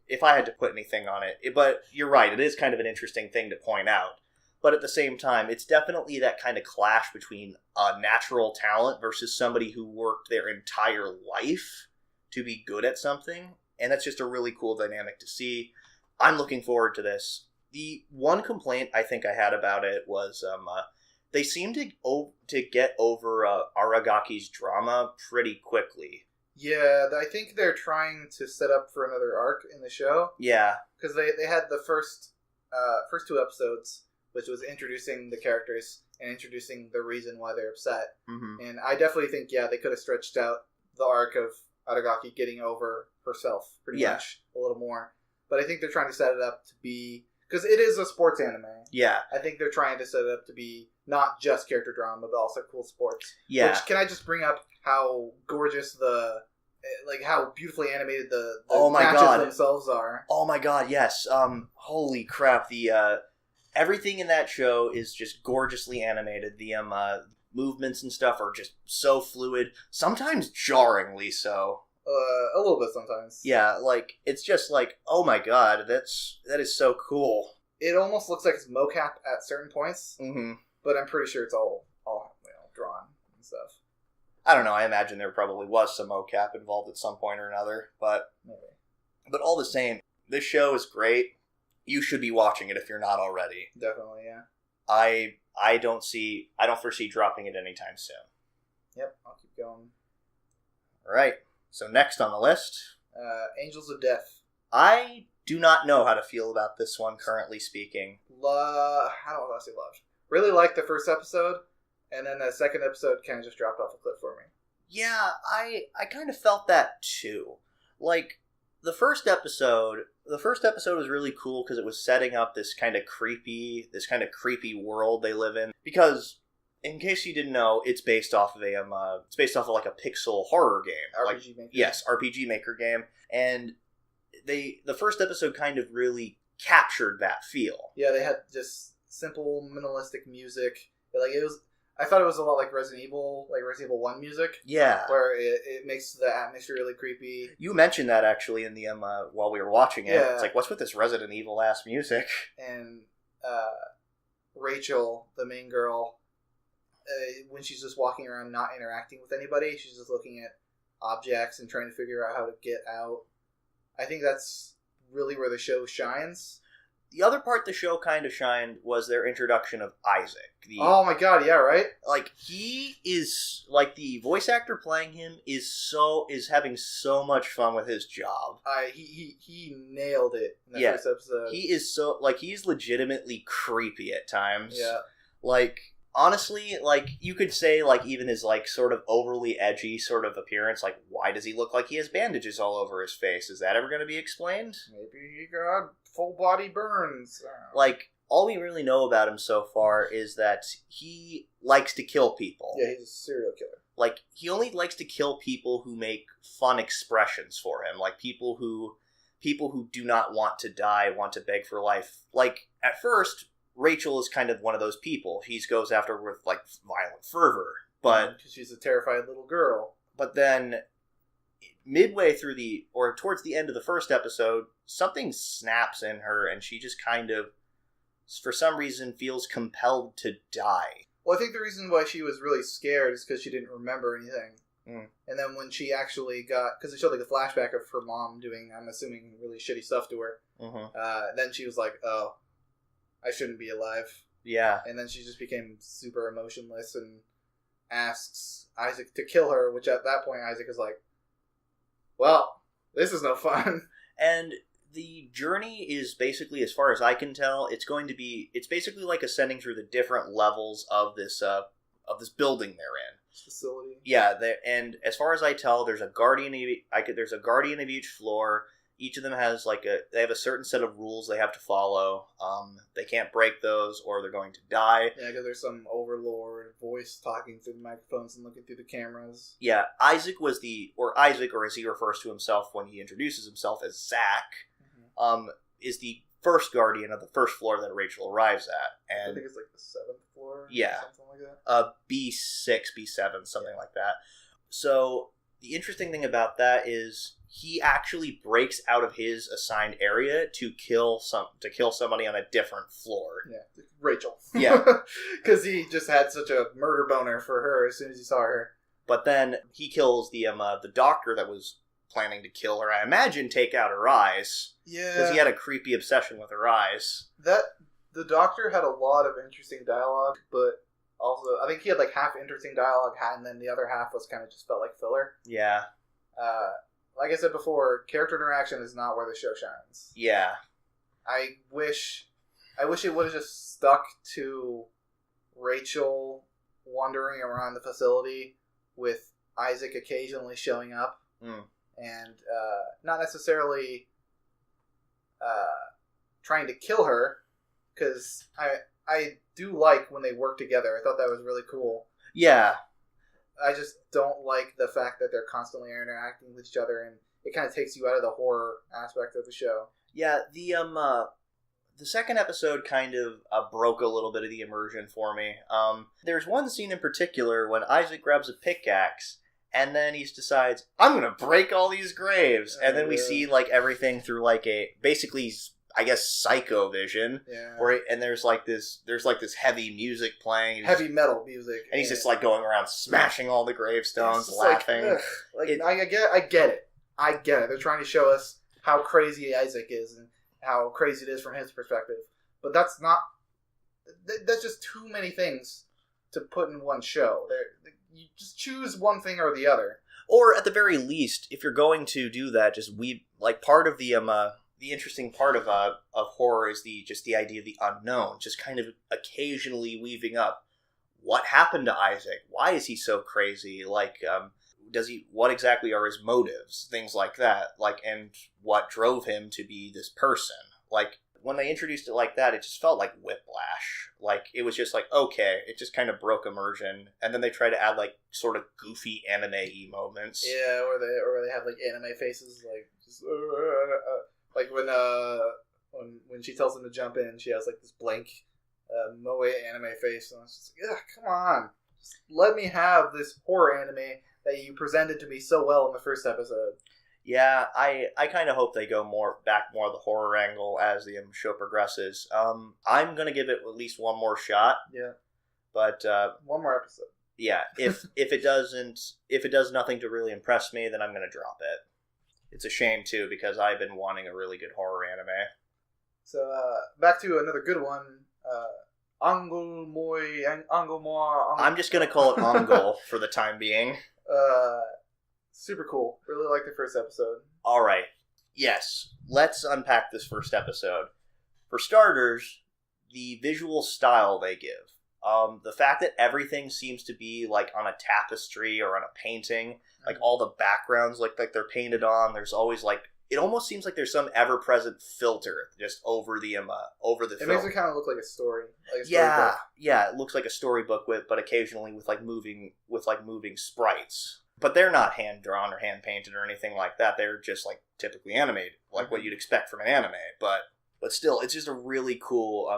if I had to put anything on it. But you're right, it is kind of an interesting thing to point out. But at the same time, it's definitely that kind of clash between a natural talent versus somebody who worked their entire life to be good at something. And that's just a really cool dynamic to see. I'm looking forward to this. The one complaint I think I had about it was they seem to get over Aragaki's drama pretty quickly. Yeah, I think they're trying to set up for another arc in the show. Yeah. Because they had the first two episodes, which was introducing the characters and introducing the reason why they're upset. Mm-hmm. And I definitely think, they could have stretched out the arc of Aragaki getting over herself pretty much a little more. But I think they're trying to set it up to be... Because it is a sports anime. Yeah. I think they're trying to set it up to be not just character drama, but also cool sports. Yeah. Which, can I just bring up how gorgeous the like how beautifully animated the Oh my matches God. themselves are. Oh my god, yes. Holy crap, the everything in that show is just gorgeously animated. The movements and stuff are just so fluid, sometimes jarringly so. A little bit sometimes. Yeah, like it's just like, oh my god, that is so cool. It almost looks like it's mocap at certain points, Mm-hmm. but I'm pretty sure it's all drawn and stuff. I don't know. I imagine there probably was some mocap involved at some point or another, but all the same, this show is great. You should be watching it if you're not already. Definitely, yeah. I don't foresee dropping it anytime soon. Yep, I'll keep going. All right. So next on the list, Angels of Death. I do not know how to feel about this one, currently speaking. How do I say loved? Really liked the first episode, and then the second episode kind of just dropped off a cliff for me. Yeah, I kind of felt that too. Like the first episode was really cool because it was setting up this kind of creepy world they live in. Because in case you didn't know, it's based off of like a pixel horror game, RPG Maker. Yes, RPG Maker game, and the first episode kind of really captured that feel. Yeah, they had just simple minimalistic music. I thought it was a lot like Resident Evil 1 music. Yeah, where it makes the atmosphere really creepy. You mentioned that actually in the while we were watching it. Yeah. It's like, what's with this Resident Evil ass music? And Rachel, the main girl, when she's just walking around not interacting with anybody, she's just looking at objects and trying to figure out how to get out. I think that's really where the show shines. The other part the show kind of shined was their introduction of Isaac. Oh my god, yeah, right? Like, he is, like, the voice actor playing him is having so much fun with his job. He nailed it in the first episode. He is so, like, he's legitimately creepy at times. Yeah. Like, honestly, like, you could say, like, even his, like, sort of overly edgy sort of appearance, like, why does he look like he has bandages all over his face? Is that ever going to be explained? Maybe he got full body burns. Like, all we really know about him so far is that he likes to kill people. Yeah, he's a serial killer. Like, he only likes to kill people who make fun expressions for him. Like, people who do not want to die, want to beg for life. Like, at first, Rachel is kind of one of those people. He goes after her with, like, violent fervor. But because she's a terrified little girl. But then, midway through towards the end of the first episode, something snaps in her, and she just kind of, for some reason, feels compelled to die. Well, I think the reason why she was really scared is because she didn't remember anything. Mm. And then when she actually because it showed like a flashback of her mom doing, I'm assuming, really shitty stuff to her. Mm-hmm. Then she was like, oh, I shouldn't be alive. Yeah. And then she just became super emotionless and asks Isaac to kill her, which at that point Isaac is like, well, this is no fun. And the journey is basically, as far as I can tell, it's basically like ascending through the different levels of this building they're in. Facility. Yeah, and as far as I tell, there's a guardian of each floor. Each of them has they have a certain set of rules they have to follow. They can't break those or they're going to die. Yeah, because there's some overlord voice talking through the microphones and looking through the cameras. Yeah, Isaac, or as he refers to himself when he introduces himself as Zach, is the first guardian of the first floor that Rachel arrives at. And I think it's like the 7th floor. Yeah. Or something like that. B6, B7, something like that. So the interesting thing about that is he actually breaks out of his assigned area to kill somebody on a different floor. Yeah, Rachel. Yeah. Because he just had such a murder boner for her as soon as he saw her. But then he kills the doctor that was planning to kill her. I imagine take out her eyes. Yeah. Because he had a creepy obsession with her eyes. The doctor had a lot of interesting dialogue, but also I think he had like half interesting dialogue, and then the other half was kind of just felt like filler. Yeah. Like I said before, character interaction is not where the show shines. Yeah. I wish it would have just stuck to Rachel wandering around the facility with Isaac occasionally showing up. And not necessarily trying to kill her, because I do like when they work together. I thought that was really cool. Yeah. I just don't like the fact that they're constantly interacting with each other, and it kind of takes you out of the horror aspect of the show. Yeah, the second episode kind of broke a little bit of the immersion for me. There's one scene in particular when Isaac grabs a pickaxe, and then he decides, I'm going to break all these graves. And then we see, like, everything through, like, basically, I guess, psycho vision. Yeah. And there's this heavy music playing. Heavy metal music. And he's just, like, going around smashing all the gravestones, laughing. I get it. I get it. They're trying to show us how crazy Isaac is and how crazy it is from his perspective. But that's just too many things to put in one show. You just choose one thing or the other. Or at the very least, if you're going to do that, just part of the interesting part of horror is the idea of the unknown, just kind of occasionally weaving up what happened to Isaac, why is he so crazy, like what exactly are his motives, things like that, like, and what drove him to be this person. Like, when they introduced it like that, it just felt like whiplash. Like, it was just like, okay, it just kind of broke immersion, and then they try to add, like, sort of goofy anime-y moments. Yeah, or they have, like, anime faces, like, just, like when she tells him to jump in, she has, like, this blank moe anime face, and I was just like, come on, just let me have this horror anime that you presented to me so well in the first episode. Yeah, I kind of hope they go more the horror angle as the show progresses. I'm gonna give it at least one more shot. Yeah, but one more episode. Yeah, if it does nothing to really impress me, then I'm gonna drop it. It's a shame too, because I've been wanting a really good horror anime. So back to another good one. Angul. I'm just gonna call it Angul for the time being. Super cool. Really like the first episode. All right. Yes. Let's unpack this first episode. For starters, the visual style they give. The fact that everything seems to be like on a tapestry or on a painting, like all the backgrounds like they're painted on. There's always like, it almost seems like there's some ever-present filter just over the film. It makes it kind of look like a story. Like a storybook. Yeah. It looks like a storybook but occasionally with moving sprites. But they're not hand-drawn or hand-painted or anything like that. They're just, like, typically animated, like what you'd expect from an anime. But still, it's just a really cool,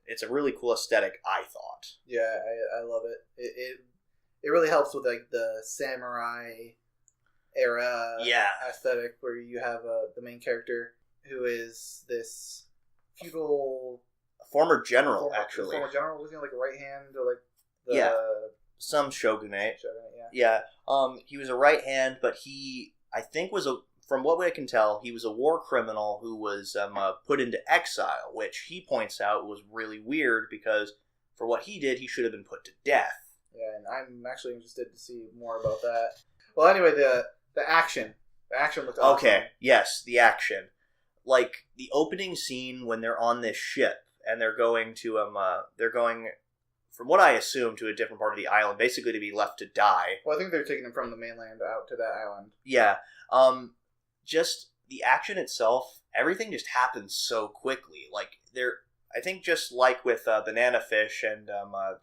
it's a really cool aesthetic, I thought. Yeah, I love it. It really helps with, like, the samurai era aesthetic, where you have the main character who is this feudal... Former general, actually. Former general, wasn't he, like, a right hand to, like, the... Some shogunate. Yeah. He was a right hand, but he, I think, from what I can tell, he was a war criminal who was put into exile, which he points out was really weird because for what he did, he should have been put to death. Yeah, and I'm actually interested to see more about that. Well, anyway, the action. The action looked awesome. Okay, yes, the action. Like, the opening scene when they're on this ship and they're going from what I assume, to a different part of the island, basically to be left to die. Well, I think they're taking them from the mainland out to that island. Yeah. Just the action itself, everything just happens so quickly. Like, I think just like with Bananafish and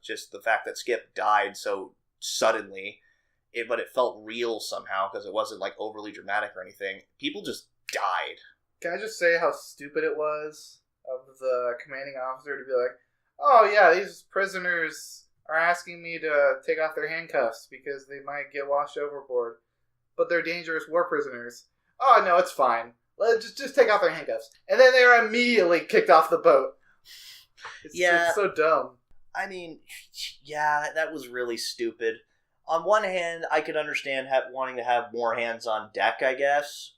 just the fact that Skip died so suddenly, but it felt real somehow because it wasn't like overly dramatic or anything. People just died. Can I just say how stupid it was of the commanding officer to be like, oh yeah, these prisoners are asking me to take off their handcuffs because they might get washed overboard. But they're dangerous war prisoners. Oh no, it's fine. Let's just take off their handcuffs. And then they are immediately kicked off the boat. It's so dumb. I mean, yeah, that was really stupid. On one hand, I could understand wanting to have more hands on deck, I guess.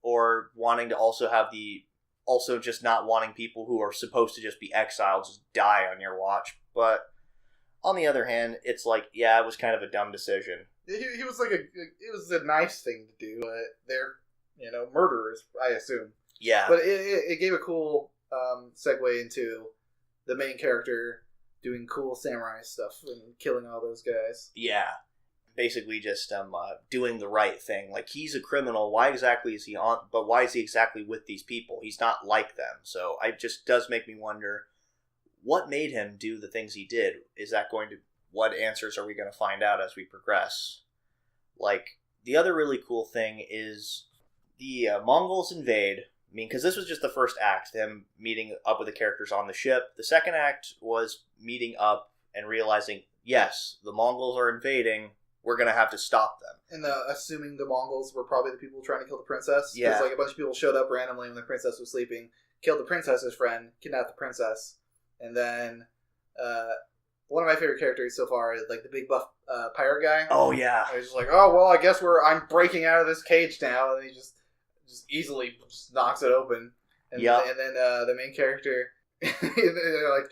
Or wanting to also just not wanting people who are supposed to just be exiled just die on your watch. But on the other hand, it's like, yeah, it was kind of a dumb decision. He was like it was a nice thing to do. They're, murderers, I assume. Yeah. But it gave a cool segue into the main character doing cool samurai stuff and killing all those guys. Yeah. Basically just doing the right thing. Like, he's a criminal. Why exactly is he exactly with these people? He's not like them. So it just does make me wonder, what made him do the things he did? Is that going to what answers are we going to find out as we progress? Like, the other really cool thing is the Mongols invade. I mean, because this was just the first act, them meeting up with the characters on the ship. The second act was meeting up and realizing, yes, the Mongols are invading. We're going to have to stop them. And assuming the Mongols were probably the people trying to kill the princess. Yeah. Because, like, a bunch of people showed up randomly when the princess was sleeping, killed the princess's friend, kidnapped the princess, and then one of my favorite characters so far is, like, the big buff pirate guy. Oh, yeah. And he's just like, oh, well, I guess I'm breaking out of this cage now. And he just easily just knocks it open. And, and then the main character, like,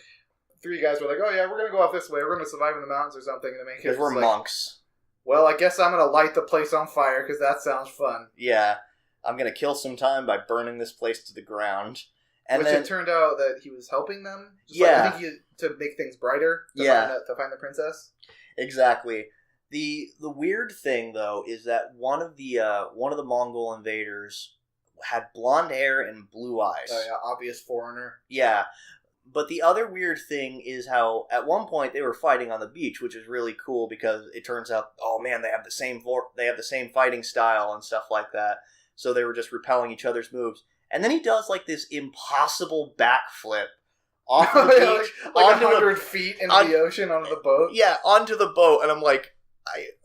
three guys were like, oh, yeah, we're going to go off this way. We're going to survive in the mountains or something. And the main character's because we're like, monks. Well, I guess I'm going to light the place on fire because that sounds fun. Yeah. I'm going to kill some time by burning this place to the ground. And Which then, it turned out that he was helping them. Just yeah. Like, I think to make things brighter. To find the princess. Exactly. The weird thing, though, is that one of the Mongol invaders had blonde hair and blue eyes. Oh, yeah. Obvious foreigner. Yeah. But the other weird thing is how at one point they were fighting on the beach, which is really cool because it turns out, oh man, they have the same fighting style and stuff like that. So they were just repelling each other's moves. And then he does like this impossible backflip off the beach, like 100 feet into the ocean onto the boat. Yeah, onto the boat, and I'm like,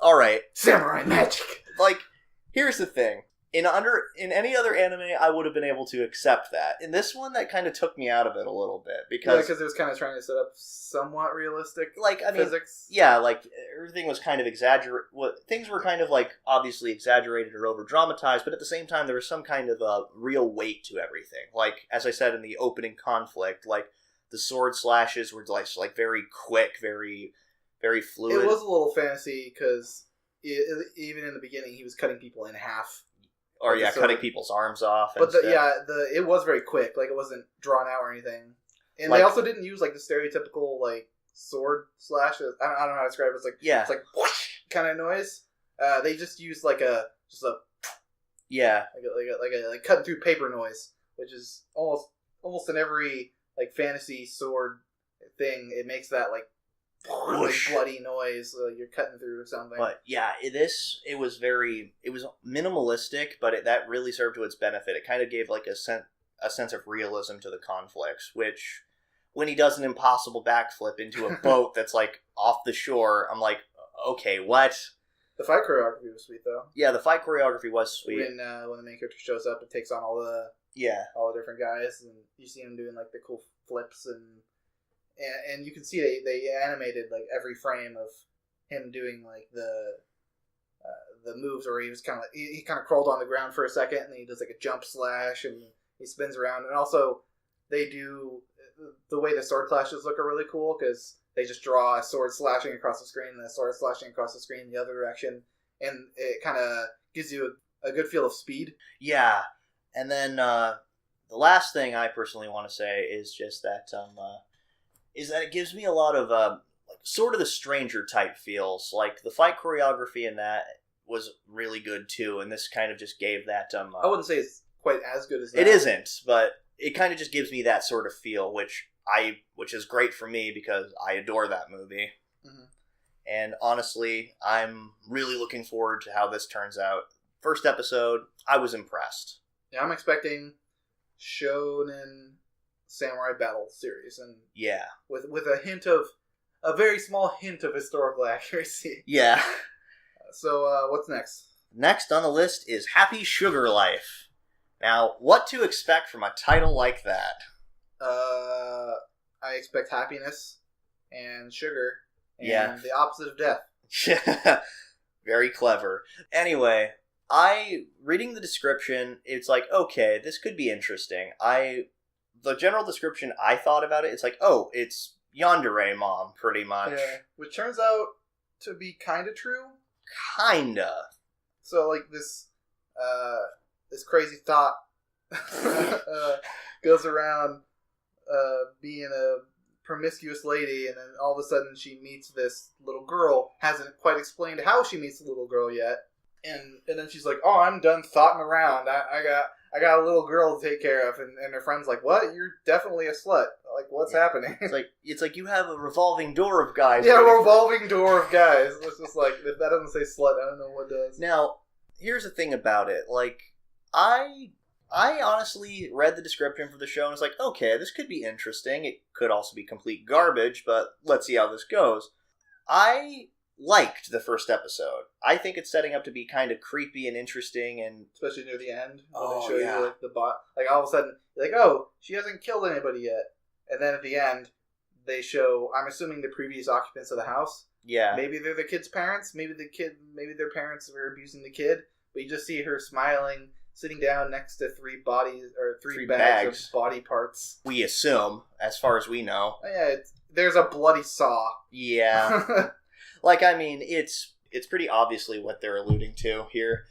all right, samurai magic. Like, here's the thing. In any other anime, I would have been able to accept that. In this one, that kind of took me out of it a little bit because it was kind of trying to set up somewhat realistic, physics. Yeah, like everything was kind of exaggerated. Things were kind of like obviously exaggerated or over dramatized, but at the same time, there was some kind of real weight to everything. Like as I said in the opening conflict, like the sword slashes were like very quick, very very fluid. It was a little fantasy because even in the beginning, he was cutting people in half. Or cutting people's arms off. But it was very quick. Like it wasn't drawn out or anything. And they also didn't use like the stereotypical like sword slashes. I don't know how to describe it. It's like it's like whoosh kind of noise. They just used like a cutting through paper noise, which is almost in every like fantasy sword thing. It makes that like bloody noise you're cutting through something. But yeah, it was minimalistic, but that really served to its benefit. It kind of gave like a sense of realism to the conflicts, which when he does an impossible backflip into a boat that's like off the shore, I'm like, okay, what? The fight choreography was sweet though. Yeah, the fight choreography was sweet. When the main character shows up and takes on all the different guys, and you see him doing like the cool flips and you can see they animated like every frame of him doing like the moves where he was kind of he kind of crawled on the ground for a second and then he does like a jump slash and he spins around, and also they do the way the sword clashes look are really cool because they just draw a sword slashing across the screen and a sword slashing across the screen the other direction, and it kind of gives you a good feel of speed. Yeah, and then the last thing I personally want to say is just that it gives me a lot of sort of the Stranger type feels. Like the fight choreography in that was really good too, and this kind of just gave that. I wouldn't say it's quite as good as that. It isn't, but it kind of just gives me that sort of feel, which is great for me because I adore that movie. Mm-hmm. And honestly, I'm really looking forward to how this turns out. First episode, I was impressed. Yeah, I'm expecting shonen samurai battle series, and with a very small hint of historical accuracy. Yeah. So what's next? Next on the list is Happy Sugar Life. Now, what to expect from a title like that? I expect happiness and sugar and the opposite of death. Very clever. Anyway, reading the description, it's like, okay, this could be interesting. The general description I thought about it, it's like, oh, it's Yandere Mom, pretty much. Yeah, which turns out to be kind of true. Kinda. So, like, this crazy thought goes around being a promiscuous lady, and then all of a sudden she meets this little girl. Hasn't quite explained how she meets the little girl yet. And then she's like, oh, I'm done thoughting around. I got a little girl to take care of. And her friend's like, what? You're definitely a slut. Like, what's happening? It's like you have a revolving door of guys. Yeah, a revolving door of guys. It's just like, if that doesn't say slut, I don't know what does. Now, here's the thing about it. Like, I honestly read the description for the show and was like, okay, this could be interesting. It could also be complete garbage, but let's see how this goes. I liked the first episode. I think it's setting up to be kind of creepy and interesting, and especially near the end when they show you like the bot. Like all of a sudden, you're like, oh, she hasn't killed anybody yet, and then at the end, they show. I'm assuming the previous occupants of the house. Yeah, maybe they're the kid's parents. Maybe their parents were abusing the kid. But you just see her smiling, sitting down next to three bags of body parts. We assume, as far as we know. Oh, yeah, there's a bloody saw. Yeah. Like, I mean, it's pretty obviously what they're alluding to here.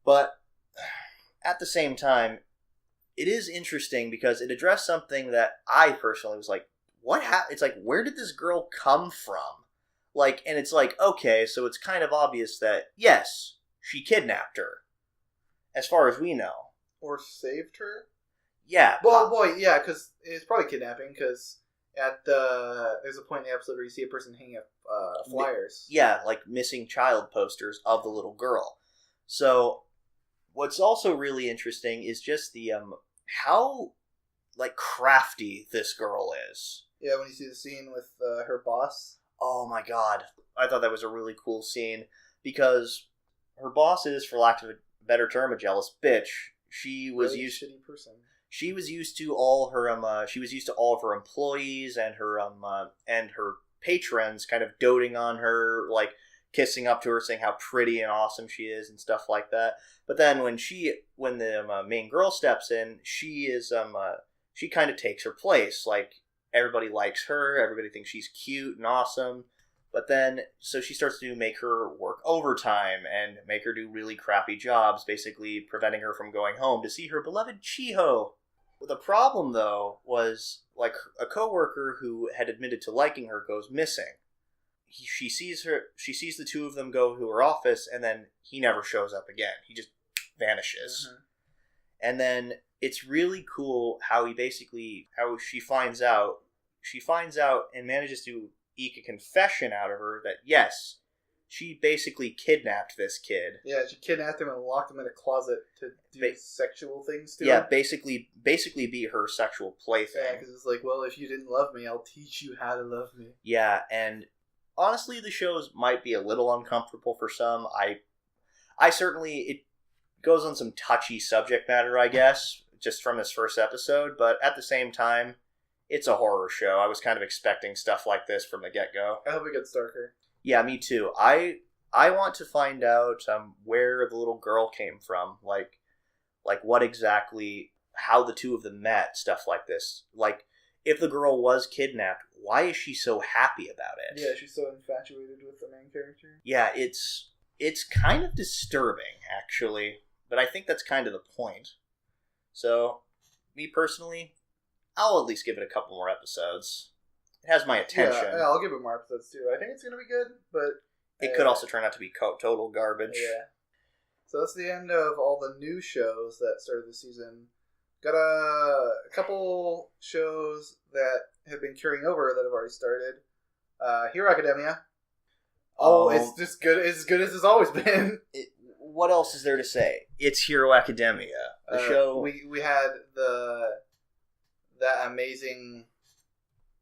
But at the same time, it is interesting because it addressed something that I personally was like, what happened? It's like, where did this girl come from? Like, and it's like, okay, so it's kind of obvious that, yes, she kidnapped her. As far as we know. Or saved her? Yeah. Well, boy, yeah, because it's probably kidnapping, because there's a point in the episode where you see a person hanging up flyers. Yeah, like missing child posters of the little girl. So, what's also really interesting is just the, how, like, crafty this girl is. Yeah, when you see the scene with her boss. Oh my god. I thought that was a really cool scene, because her boss is, for lack of a better term, a jealous bitch. She was really used shitty person. She was used to all her she was used to all of her employees and her patrons kind of doting on her, like kissing up to her, saying how pretty and awesome she is and stuff like that. But then when the main girl steps in, she kind of takes her place. Like, everybody likes her, everybody thinks she's cute and awesome. But then, so she starts to make her work overtime and make her do really crappy jobs, basically preventing her from going home to see her beloved Chiho. The problem, though, was, like, a coworker who had admitted to liking her goes missing. She sees the two of them go to her office, and then he never shows up again. He just vanishes. Mm-hmm. And then it's really cool how she finds out and manages to eke a confession out of her that, yes, she basically kidnapped this kid. Yeah, she kidnapped him and locked him in a closet to do sexual things to him. Yeah, basically be her sexual plaything. Yeah, because it's like, well, if you didn't love me, I'll teach you how to love me. Yeah, and honestly, the shows might be a little uncomfortable for some. I certainly, it goes on some touchy subject matter, I guess, just from this first episode, but at the same time, it's a horror show. I was kind of expecting stuff like this from the get-go. I hope it gets darker. Yeah, me too. I want to find out where the little girl came from. Like what exactly, how the two of them met, stuff like this. Like, if the girl was kidnapped, why is she so happy about it? Yeah, she's so infatuated with the main character. Yeah, it's kind of disturbing, actually. But I think that's kind of the point. So, me personally, I'll at least give it a couple more episodes. It has my attention. Yeah, I'll give it more episodes too. I think it's going to be good, but it could also turn out to be total garbage. Yeah. So that's the end of all the new shows that started this season. Got a couple shows that have been carrying over that have already started. Hero Academia. It's just good. It's as good as it's always been. What else is there to say? It's Hero Academia. The show. We had that amazing.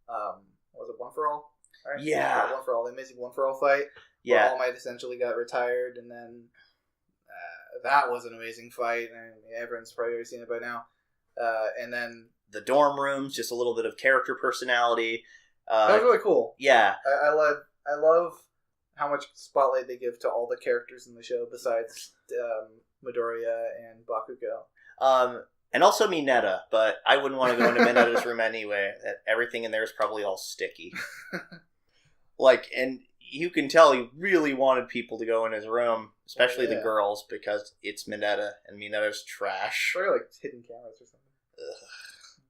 Was it One for All? Right? Yeah. One for All. The amazing One for All fight. Yeah. Where All Might essentially got retired, and then that was an amazing fight, and everyone's probably already seen it by now. And then the dorm rooms, just a little bit of character personality. That was really cool. Yeah. I love how much spotlight they give to all the characters in the show besides Midoriya and Bakugo. And also Mineta, but I wouldn't want to go into Mineta's room anyway. Everything in there is probably all sticky. And you can tell he really wanted people to go in his room, especially the girls, because it's Mineta, and Mineta's trash. Probably like hidden cameras or something. Ugh.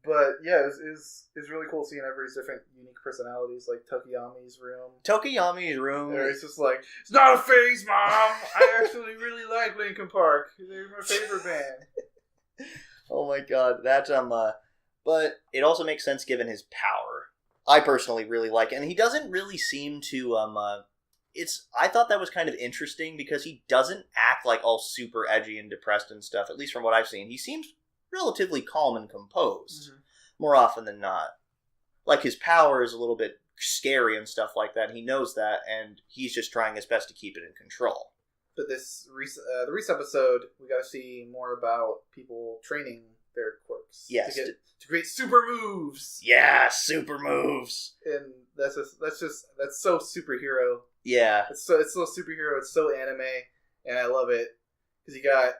But yeah, it's really cool seeing everybody's different unique personalities, like Tokiyami's room. Where it's just like, it's not a phase, Mom! I actually really like Linkin Park. They're my favorite band. Oh my god, that But it also makes sense given his power. I personally really like it. And he doesn't really seem to, I thought that was kind of interesting because he doesn't act like all super edgy and depressed and stuff, at least from what I've seen. He seems relatively calm and composed, more often than not. Like, his power is a little bit scary and stuff like that, and he knows that, and he's just trying his best to keep it in control. But the recent episode, we got to see more about people training their quirks. Yes. To create super moves. Yeah, super moves. And that's so superhero. Yeah. It's so superhero. It's so anime, and I love it because you got.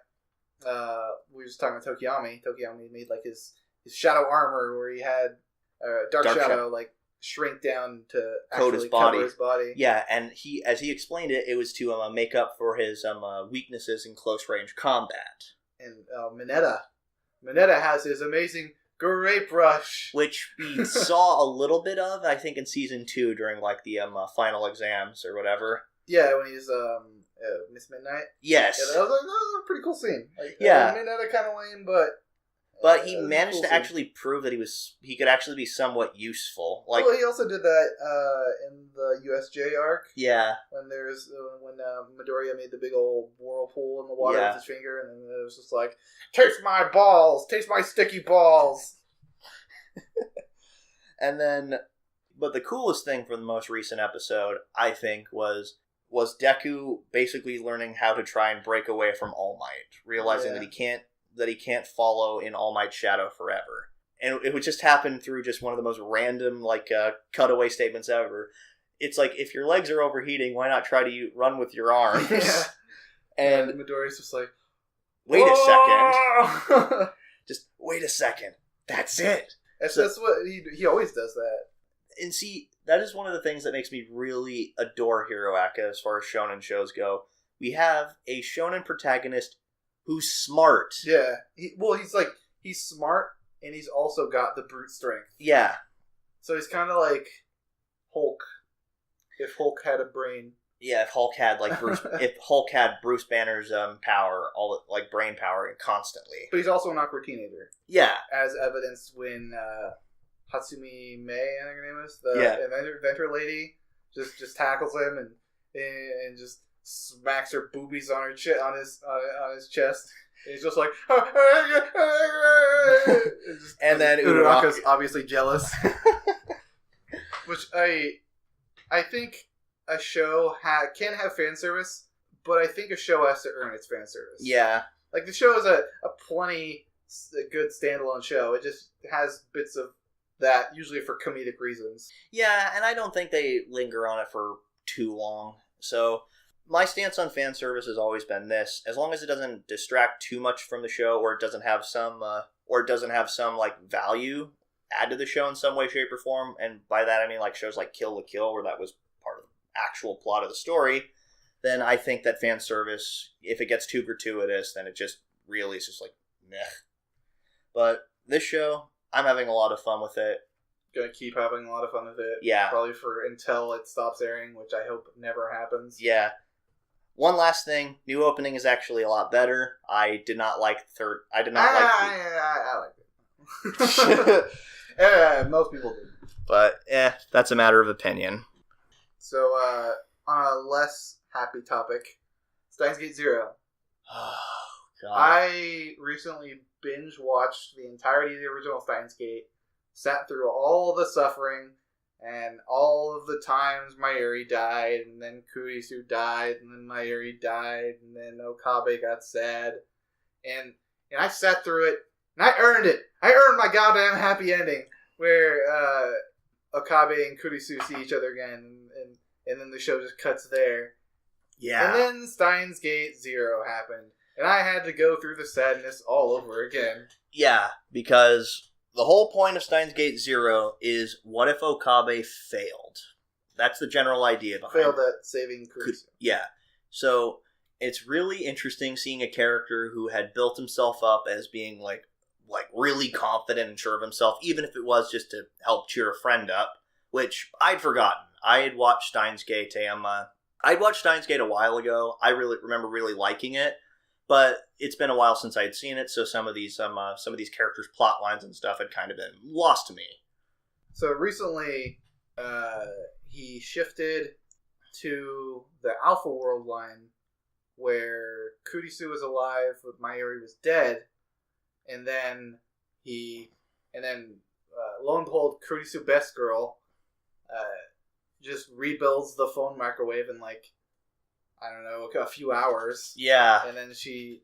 We were just talking about Tokiyami. Tokiyami made like his shadow armor where he had dark shadow like shrink down to coat actually cover his body. Yeah, and as he explained it, it was to make up for his weaknesses in close range combat. And Mineta has his amazing grape rush, which we saw a little bit of, I think, in season 2 during like the final exams or whatever. Yeah, when he's Miss Midnight. Yes, yeah, that was a pretty cool scene. Like, yeah, Mineta kind of lame, but he managed to actually prove that he could actually be somewhat useful. Like, well, he also did that in the USJ arc. Yeah, when Midoriya made the big old whirlpool in the water with his finger, and then it was just like, taste my balls, taste my sticky balls. And then, but the coolest thing from the most recent episode, I think, was Deku basically learning how to try and break away from All Might, realizing that he can't follow in All Might's shadow forever. And it would just happen through just one of the most random, cutaway statements ever. It's like, if your legs are overheating, why not try to run with your arms? Yeah. And Midoriya's just like, wait a second. Just wait a second. That's it. That's what he always does that. And see, that is one of the things that makes me really adore Hero Aka as far as shonen shows go. We have a shonen protagonist who's smart. Yeah. He's smart, and he's also got the brute strength. Yeah. So he's kind of like Hulk, if Hulk had a brain. Yeah, if Hulk had Bruce Banner's power, brain power constantly. But he's also an awkward teenager. Yeah. As evidenced when Hatsumi Mei, I think her name is, the inventor lady, just tackles him and just smacks her boobies on on his chest. And he's just like, and then Uraraka's obviously jealous. Which I think a show can have fan service, but I think a show has to earn its fan service. Yeah. Like, the show is a plenty good standalone show. It just has bits of that, usually for comedic reasons. Yeah, and I don't think they linger on it for too long. So, my stance on fan service has always been this: as long as it doesn't distract too much from the show, or it doesn't have some value add to the show in some way, shape, or form. And by that I mean like shows like Kill la Kill, where that was part of the actual plot of the story. Then I think that fan service, if it gets too gratuitous, then it just really is just like meh. But this show, I'm having a lot of fun with it. Gonna keep having a lot of fun with it. Yeah. Probably until it stops airing, which I hope never happens. Yeah. One last thing, new opening is actually a lot better. I did not like I like it. Yeah, most people do. But, that's a matter of opinion. So, on a less happy topic, Steins Gate Zero. Oh, God. I recently binge-watched the entirety of the original Steins Gate, sat through all the suffering, and all of the times Mayuri died, and then Kurisu died, and then Mayuri died, and then Okabe got sad. And I sat through it, and I earned it. I earned my goddamn happy ending, where Okabe and Kurisu see each other again, and then the show just cuts there. Yeah. And then Steins Gate Zero happened, and I had to go through the sadness all over again. Yeah, because the whole point of Steins Gate Zero is, what if Okabe failed? That's the general idea behind it. Failed at saving Kurisu. Yeah. So, it's really interesting seeing a character who had built himself up as being, like really confident and sure of himself, even if it was just to help cheer a friend up, which I'd forgotten. I had watched Steins Gate, a while ago. I really remember really liking it, but it's been a while since I'd seen it, so some of these characters' plot lines and stuff had kind of been lost to me. So recently, he shifted to the Alpha World line, where Kurisu was alive, but Mayuri was dead, and then lo and behold, Kurisu Best Girl just rebuilds the phone microwave in like, I don't know, a few hours. Yeah. And then you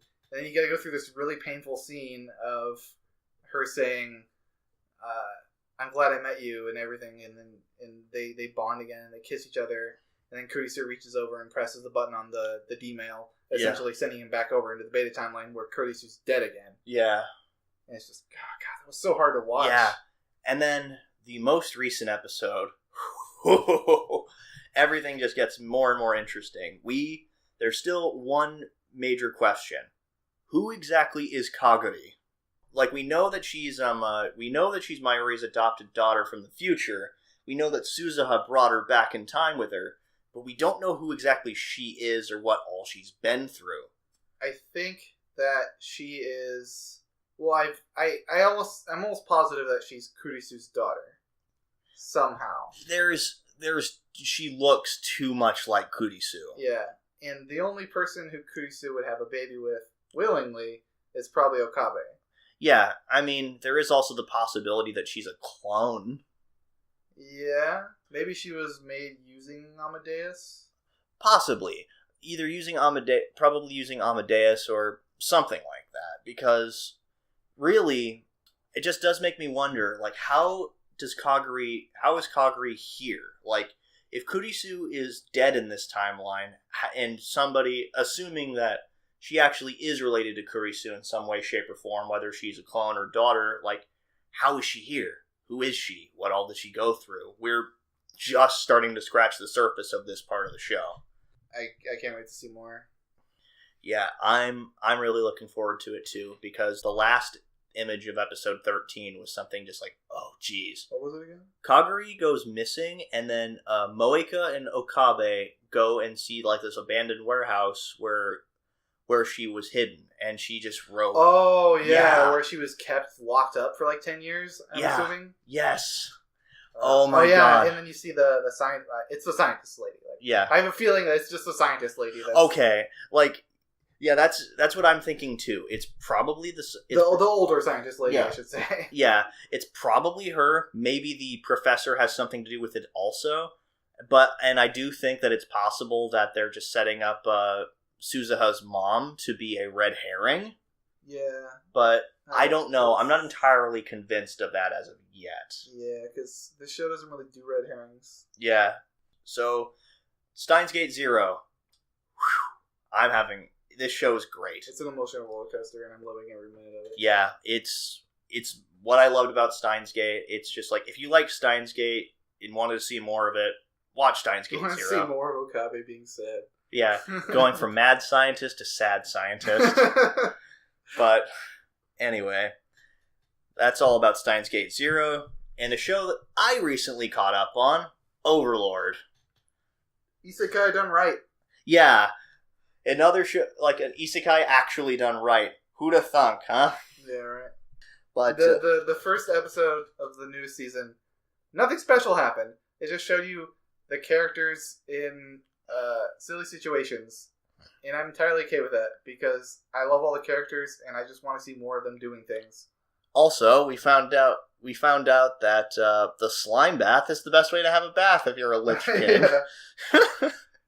gotta go through this really painful scene of her saying, I'm glad I met you and everything, and they bond again and they kiss each other, and then Kurisu reaches over and presses the button on the D-mail, essentially sending him back over into the beta timeline where Kurisu's dead again. Yeah. And it's just, God, that was so hard to watch. Yeah. And then the most recent episode, everything just gets more and more interesting. There's still one major question. Who exactly is Kaguri? Like, we know that she's Mayuri's adopted daughter from the future. We know that Suzuha brought her back in time with her, but we don't know who exactly she is or what all she's been through. I think that she is. Well, I'm almost positive that she's Kurisu's daughter. Somehow. She looks too much like Kurisu. Yeah, and the only person who Kurisu would have a baby with willingly is probably Okabe. Yeah, I mean, there is also the possibility that she's a clone. Yeah, maybe she was made using Amadeus? Possibly. Either probably using Amadeus or something like that, because really, it just does make me wonder, like, how is Kaguri here? Like, if Kurisu is dead in this timeline, and somebody, assuming that she actually is related to Kurisu in some way, shape, or form, whether she's a clone or daughter, like, how is she here? Who is she? What all did she go through? We're just starting to scratch the surface of this part of the show. I can't wait to see more. Yeah, I'm really looking forward to it too, because the last image of episode 13 was something just like, oh geez. What was it again? Kaguri goes missing, and then Moeka and Okabe go and see like this abandoned warehouse where she was hidden, and she just wrote. Oh yeah, where she was kept locked up for like 10 years. I'm assuming. Yes. Oh my god. And then you see the science. It's the scientist lady. Like, yeah. I have a feeling that it's just the scientist lady. Okay, like. Yeah, that's what I'm thinking too. It's probably the older scientist lady, I should say. Yeah, it's probably her. Maybe the professor has something to do with it also. And I do think that it's possible that they're just setting up Suzuha's mom to be a red herring. Yeah. But I don't know. I'm not entirely convinced of that as of yet. Yeah, because the show doesn't really do red herrings. Yeah. So, Steins Gate Zero. Whew, this show is great. It's an emotional roller coaster, and I'm loving every minute of it. Yeah, it's what I loved about Steins Gate. It's just like, if you like Steins Gate and wanted to see more of it, watch Steins Gate Zero. I want to see more of Okabe being sad. Yeah, going from mad scientist to sad scientist. But anyway, that's all about Steins Gate Zero, and a show that I recently caught up on, Overlord. Isekai done right. Yeah. Another show, like an isekai actually done right. Who'da thunk, huh? Yeah, right. But the first episode of the new season, nothing special happened. It just showed you the characters in silly situations, and I'm entirely okay with that because I love all the characters and I just want to see more of them doing things. Also, we found out that the slime bath is the best way to have a bath if you're a Lich King. You're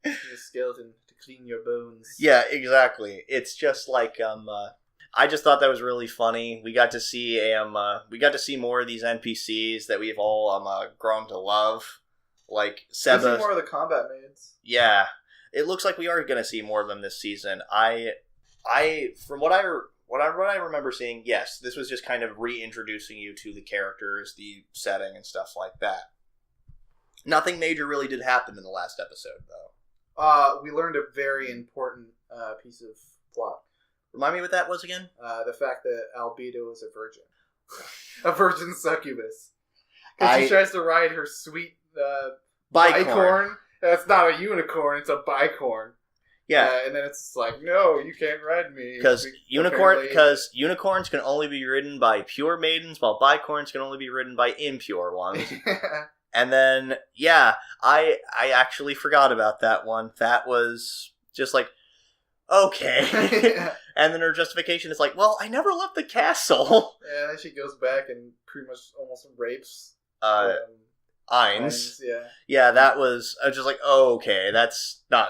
a skeleton. Clean your bones. Yeah, exactly. It's just like I just thought that was really funny. We got to see more of these NPCs that we've all grown to love. Like Seba. See more of the combat maids. Yeah, it looks like we are going to see more of them this season. From what I remember seeing, yes, this was just kind of reintroducing you to the characters, the setting, and stuff like that. Nothing major really did happen in the last episode, though. We learned a very important piece of plot. Remind me what that was again? The fact that Albedo is a virgin. A virgin succubus. Because she tries to ride her sweet bicorn. That's not a unicorn, it's a bicorn. Yeah. And then it's like, no, you can't ride me. Because unicorns can only be ridden by pure maidens, while bicorns can only be ridden by impure ones. And then, yeah, I actually forgot about that one. That was just like, okay. And then her justification is like, well, I never left the castle. Yeah, and then she goes back and pretty much almost rapes Ainz. yeah. Yeah, that was just like, oh, okay, that's not